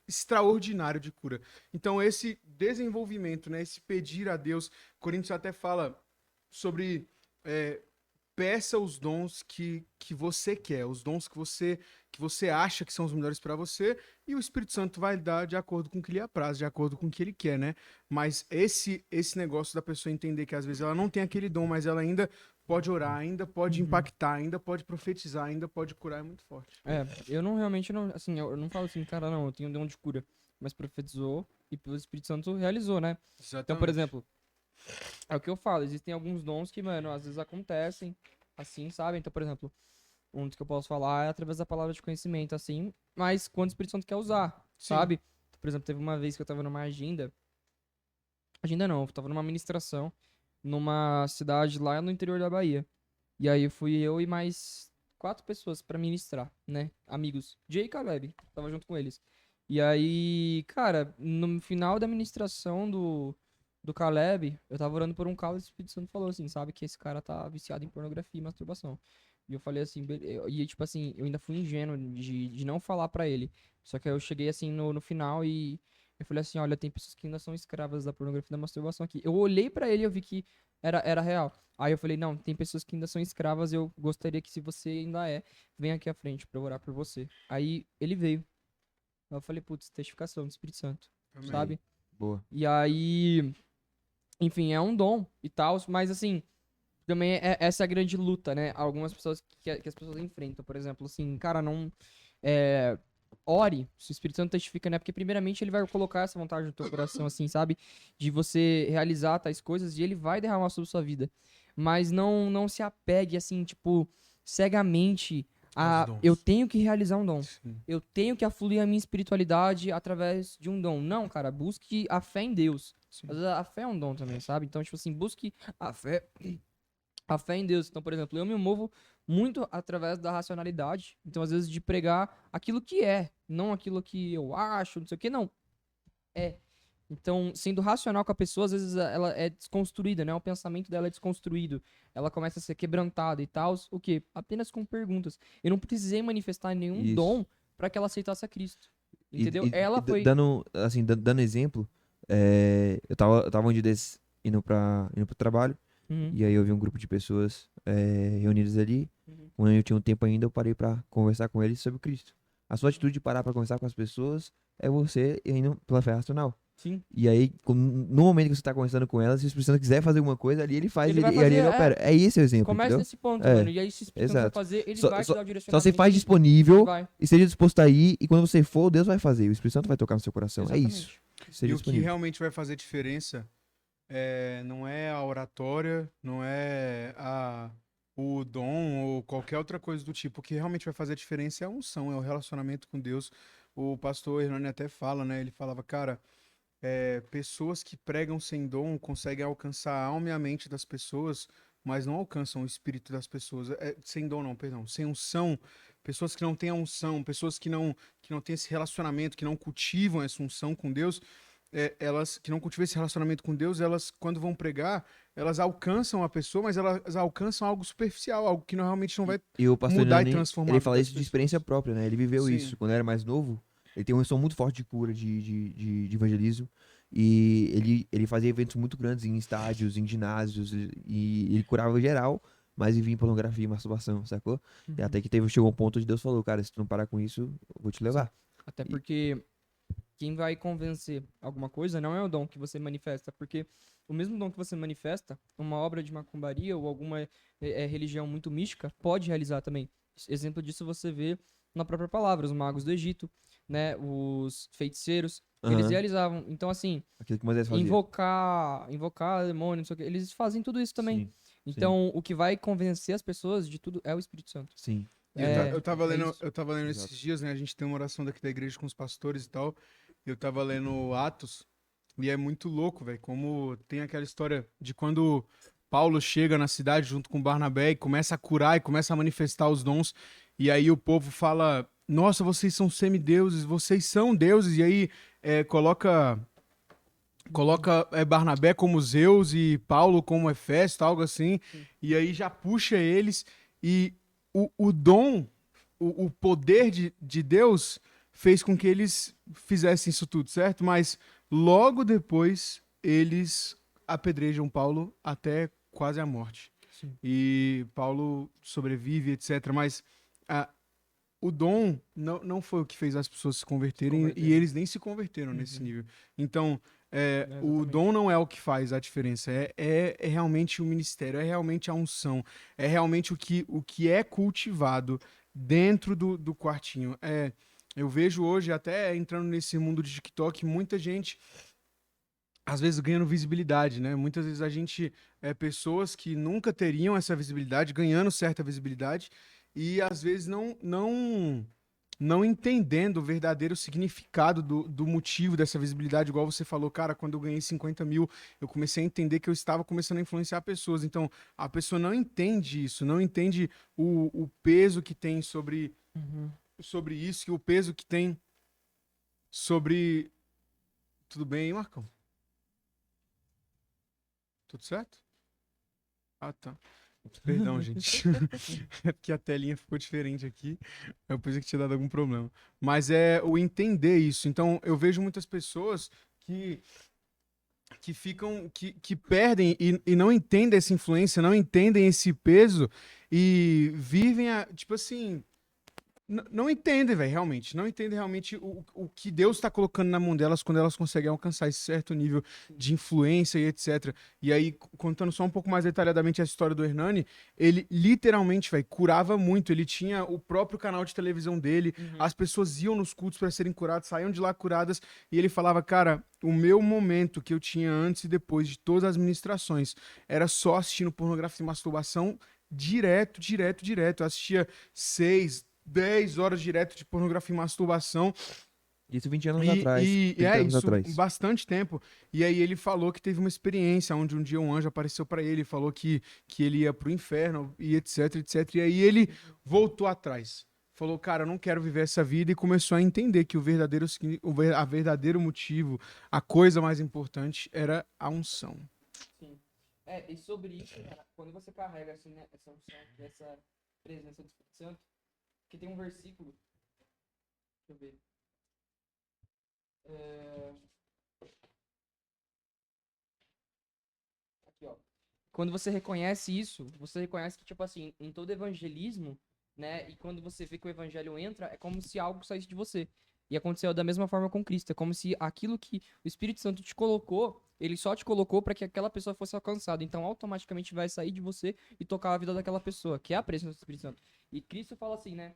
extraordinário de cura. Então, esse desenvolvimento, né, esse pedir a Deus, Coríntios até fala sobre peça os dons que você quer, os dons que você acha que são os melhores para você, e o Espírito Santo vai dar de acordo com o que lhe apraz, de acordo com o que ele quer, né? Mas esse negócio da pessoa entender que às vezes ela não tem aquele dom, mas ela ainda pode orar, ainda pode impactar, ainda pode profetizar, ainda pode curar, é muito forte. Eu não realmente não, assim, eu não falo assim, cara, não, eu tenho dom de cura, mas profetizou e pelo Espírito Santo realizou, né? Exatamente. Então, por exemplo, é o que eu falo, existem alguns dons que, mano, às vezes acontecem, assim, sabe? Então, por exemplo, um dos que eu posso falar é através da palavra de conhecimento, assim, mas quando o Espírito Santo quer usar, Sim. sabe? Por exemplo, teve uma vez que eu tava numa agenda não, eu tava numa ministração numa cidade lá no interior da Bahia. E aí fui eu e mais 4 pessoas pra ministrar, né? Amigos. Jay e Caleb, tava junto com eles. E aí, cara, no final da ministração do Caleb, eu tava orando por um cara e o Espírito Santo falou assim, sabe, que esse cara tá viciado em pornografia e masturbação. E eu falei assim, e tipo assim, eu ainda fui ingênuo de não falar pra ele. Só que aí eu cheguei assim no final e eu falei assim, olha, tem pessoas que ainda são escravas da pornografia e da masturbação aqui. Eu olhei pra ele e eu vi que era real. Aí eu falei, não, tem pessoas que ainda são escravas, eu gostaria que se você ainda venha aqui à frente pra eu orar por você. Aí ele veio. Aí eu falei, putz, testificação do Espírito Santo, Amém. sabe? Boa. E aí, enfim, é um dom e tal, mas assim, também essa é a grande luta, né? Algumas pessoas que as pessoas enfrentam, por exemplo, assim, cara, não. Ore, se o Espírito Santo testifica, né? Porque primeiramente ele vai colocar essa vontade no teu coração, assim, sabe? De você realizar tais coisas e ele vai derramar sobre sua vida. Mas não se apegue, assim, tipo, cegamente a Aos dons. eu tenho que realizar um dom. Sim. Eu tenho que afluir a minha espiritualidade através de um dom. Não, cara, busque a fé em Deus. Sim. Mas a fé é um dom também, sabe? Então, tipo assim, busque a fé em Deus. Então, por exemplo, eu me movo muito através da racionalidade. Então, às vezes, de pregar aquilo que é, não aquilo que eu acho, não sei o que, não. É. Então, sendo racional com a pessoa, às vezes ela é desconstruída, né? O pensamento dela é desconstruído. Ela começa a ser quebrantada e tal. O quê? Apenas com perguntas. Eu não precisei manifestar nenhum Isso. dom para que ela aceitasse a Cristo. Entendeu? Ela foi. Dando exemplo, eu tava um dia desses indo pro trabalho, Uhum. e aí eu vi um grupo de pessoas reunidas ali. Uhum. Quando eu tinha um tempo ainda, eu parei pra conversar com eles sobre Cristo. A sua atitude de parar pra conversar com as pessoas é você indo pela fé racional. Sim. E aí, no momento que você tá conversando com elas, se o Espírito Santo quiser fazer alguma coisa, ali ele faz, Ele vai e ali ele fazer, opera. É esse o exemplo, Começa entendeu? nesse ponto, É, mano. E aí, se o Espírito Santo vai exato. fazer, ele Só- vai te só- dar o Só direcionamento. você faz e disponível vai. e esteja disposto a ir, e quando você for, Deus vai fazer. O Espírito Santo vai tocar no seu coração. É Exatamente. isso. E Seja o que disponível. realmente vai fazer diferença não é a oratória, não é o dom ou qualquer outra coisa do tipo. O que realmente vai fazer a diferença é a unção, é o relacionamento com Deus. O pastor Hernani até fala, né? Ele falava, cara, pessoas que pregam sem dom conseguem alcançar a alma e a mente das pessoas, mas não alcançam o espírito das pessoas. Sem dom, não, perdão. Sem unção, pessoas que não têm a unção, pessoas que não têm esse relacionamento, que não cultivam essa unção com Deus, elas que não cultivam esse relacionamento com Deus, elas, quando vão pregar, elas alcançam a pessoa, mas elas alcançam algo superficial, algo que realmente não vai E o pastor mudar e Nani, transformar ele a fala vida isso das de experiência pessoas. própria, né? Ele viveu Sim. isso. Quando ele era mais novo, ele tem uma noção muito forte de cura, de evangelismo. E ele fazia eventos muito grandes em estádios, em ginásios, e ele curava geral, mas vivia em pornografia e masturbação, sacou? E até que chegou um ponto onde Deus falou, cara, se tu não parar com isso, eu vou te levar. Até porque quem vai convencer alguma coisa não é o dom que você manifesta, porque o mesmo dom que você manifesta, uma obra de macumbaria ou alguma religião muito mística pode realizar também. Exemplo disso você vê na própria palavra, os magos do Egito, né, os feiticeiros, eles Aham. realizavam. Então assim, Aquilo que Moisés fazia. invocar demônio, não sei o que, eles fazem tudo isso também. Sim, Então, o que vai convencer as pessoas de tudo é o Espírito Santo. sim. E eu tava lendo, esses dias, né? A gente tem uma oração daqui da igreja com os pastores e tal. E eu tava lendo Atos. E é muito louco, velho. Como tem aquela história de quando Paulo chega na cidade junto com Barnabé e começa a curar e começa a manifestar os dons. E aí o povo fala: Nossa, vocês são semideuses, vocês são deuses. E aí coloca coloca Barnabé como Zeus e Paulo como Hefesto, algo assim, e aí já puxa eles, e o dom, o poder de Deus fez com que eles fizessem isso tudo, certo? Mas logo depois eles apedrejam Paulo até quase a morte. Sim. E Paulo sobrevive, etc. Mas o dom não foi o que fez as pessoas se converterem, e eles nem se converteram nesse nível. Então, o Exatamente. dom não é o que faz a diferença, é realmente o ministério, é realmente a unção, é realmente o que é cultivado dentro do quartinho. Eu vejo hoje, até entrando nesse mundo de TikTok, muita gente, às vezes, ganhando visibilidade, né? Muitas vezes a gente pessoas que nunca teriam essa visibilidade, ganhando certa visibilidade, e às vezes não entendendo o verdadeiro significado do motivo dessa visibilidade, igual você falou, cara, quando eu ganhei 50 mil, eu comecei a entender que eu estava começando a influenciar pessoas. Então, a pessoa não entende isso, não entende o peso que tem sobre isso, e o peso que tem sobre... Tudo bem aí, Marcão? Tudo certo? Ah, tá. Perdão, gente. É porque a telinha ficou diferente aqui. Eu pensei que tinha dado algum problema. Mas é o entender isso. Então, eu vejo muitas pessoas que ficam, que perdem e não entendem essa influência, não entendem esse peso e vivem, tipo assim, não entendem, velho, realmente. Não entendem realmente o que Deus está colocando na mão delas quando elas conseguem alcançar esse certo nível de influência e etc. E aí, contando só um pouco mais detalhadamente a história do Hernani, ele literalmente, velho, curava muito. Ele tinha o próprio canal de televisão dele, as pessoas iam nos cultos para serem curadas, saíam de lá curadas, e ele falava, cara, o meu momento que eu tinha antes e depois de todas as ministrações era só assistindo pornografia e masturbação direto, direto, direto. Eu assistia 6, 10 horas direto de pornografia e masturbação. Isso 20 anos atrás. 30 anos Isso, atrás. bastante tempo. E aí ele falou que teve uma experiência onde um dia um anjo apareceu pra ele, falou que ele ia pro inferno e etc, etc. E aí ele voltou atrás. Falou, cara, eu não quero viver essa vida, e começou a entender que a verdadeiro motivo, a coisa mais importante era a unção. Sim. E sobre isso, cara, quando você carrega assim, né, essa unção, essa presença do Espírito Santo, que tem um versículo, deixa eu ver. Aqui, ó. Quando você reconhece isso, você reconhece que, tipo assim, em todo evangelismo, né, e quando você vê que o evangelho entra, é como se algo saísse de você. E aconteceu da mesma forma com Cristo. É como se aquilo que o Espírito Santo te colocou, ele só te colocou para que aquela pessoa fosse alcançada. Então, automaticamente vai sair de você e tocar a vida daquela pessoa, que é a presença do Espírito Santo. E Cristo fala assim, né?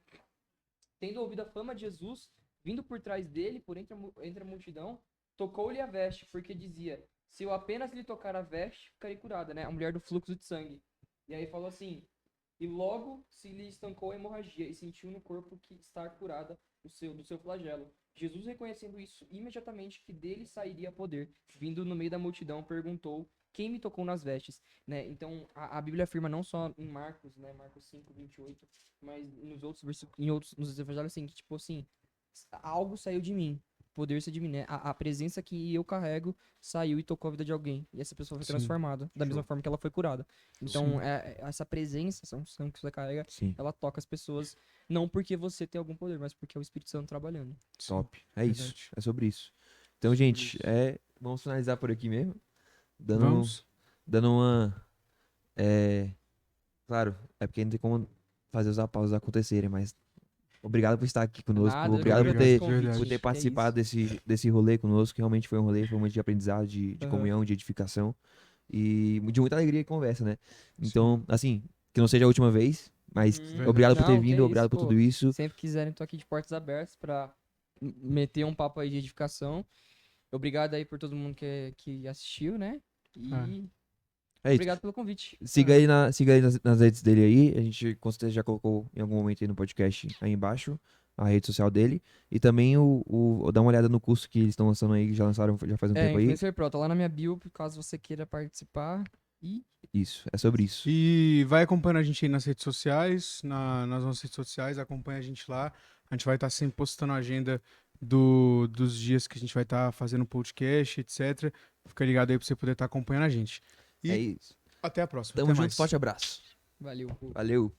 Tendo ouvido a fama de Jesus, vindo por trás dele, por entre a multidão, tocou-lhe a veste, porque dizia, se eu apenas lhe tocar a veste, ficarei curada, né? A mulher do fluxo de sangue. E aí falou assim, e logo se lhe estancou a hemorragia, e sentiu no corpo que estar curada do seu flagelo. Jesus, reconhecendo isso, imediatamente que dele sairia poder, vindo no meio da multidão, perguntou, quem me tocou nas vestes, né? Então, a Bíblia afirma não só em Marcos, né? Marcos 5, 28, mas nos outros versículos, nos evangelhos, assim, que, tipo assim, algo saiu de mim, poder saiu de mim, né? A presença que eu carrego saiu e tocou a vida de alguém. E essa pessoa foi Sim. transformada, da mesma Show. forma que ela foi curada. Então, Sim. essa presença, essa unção que você carrega, Sim. ela toca as pessoas, não porque você tem algum poder, mas porque é o Espírito Santo trabalhando. Top. É isso. Verdade. É sobre isso. Então, Sobre gente, isso. vamos finalizar por aqui mesmo. Vamos? Dando uma. Claro, é porque não tem como fazer os aplausos acontecerem, mas obrigado por estar aqui conosco. Nada, eu que Obrigado por agradeço ter- o convite, por ter é participado isso. desse rolê conosco. Realmente foi um rolê, foi um momento de aprendizado, de Aham. comunhão, de edificação. E de muita alegria e conversa, né? Então, assim, que não seja a última vez, mas Verdade. obrigado por ter Não, que vindo, é obrigado isso, por pô. tudo isso. Sempre quiserem, tô aqui de portas abertas pra meter um papo aí de edificação. Obrigado aí por todo mundo que assistiu, né? E É isso. obrigado pelo convite. Siga aí, siga aí nas redes dele aí. A gente com certeza já colocou em algum momento aí no podcast aí embaixo a rede social dele. E também dá uma olhada no curso que eles estão lançando aí, que já lançaram já faz um tempo aí. Influencer Pro, tá lá na minha bio, caso você queira participar. E Isso, é sobre isso. E vai acompanhando a gente aí nas redes sociais, nas nossas redes sociais, acompanha a gente lá. A gente vai estar sempre postando a agenda dos dias que a gente vai estar fazendo podcast, etc. Fica ligado aí pra você poder estar acompanhando a gente. E É isso. até a próxima. Tamo até junto, mais. forte abraço. Valeu. Pô. Valeu.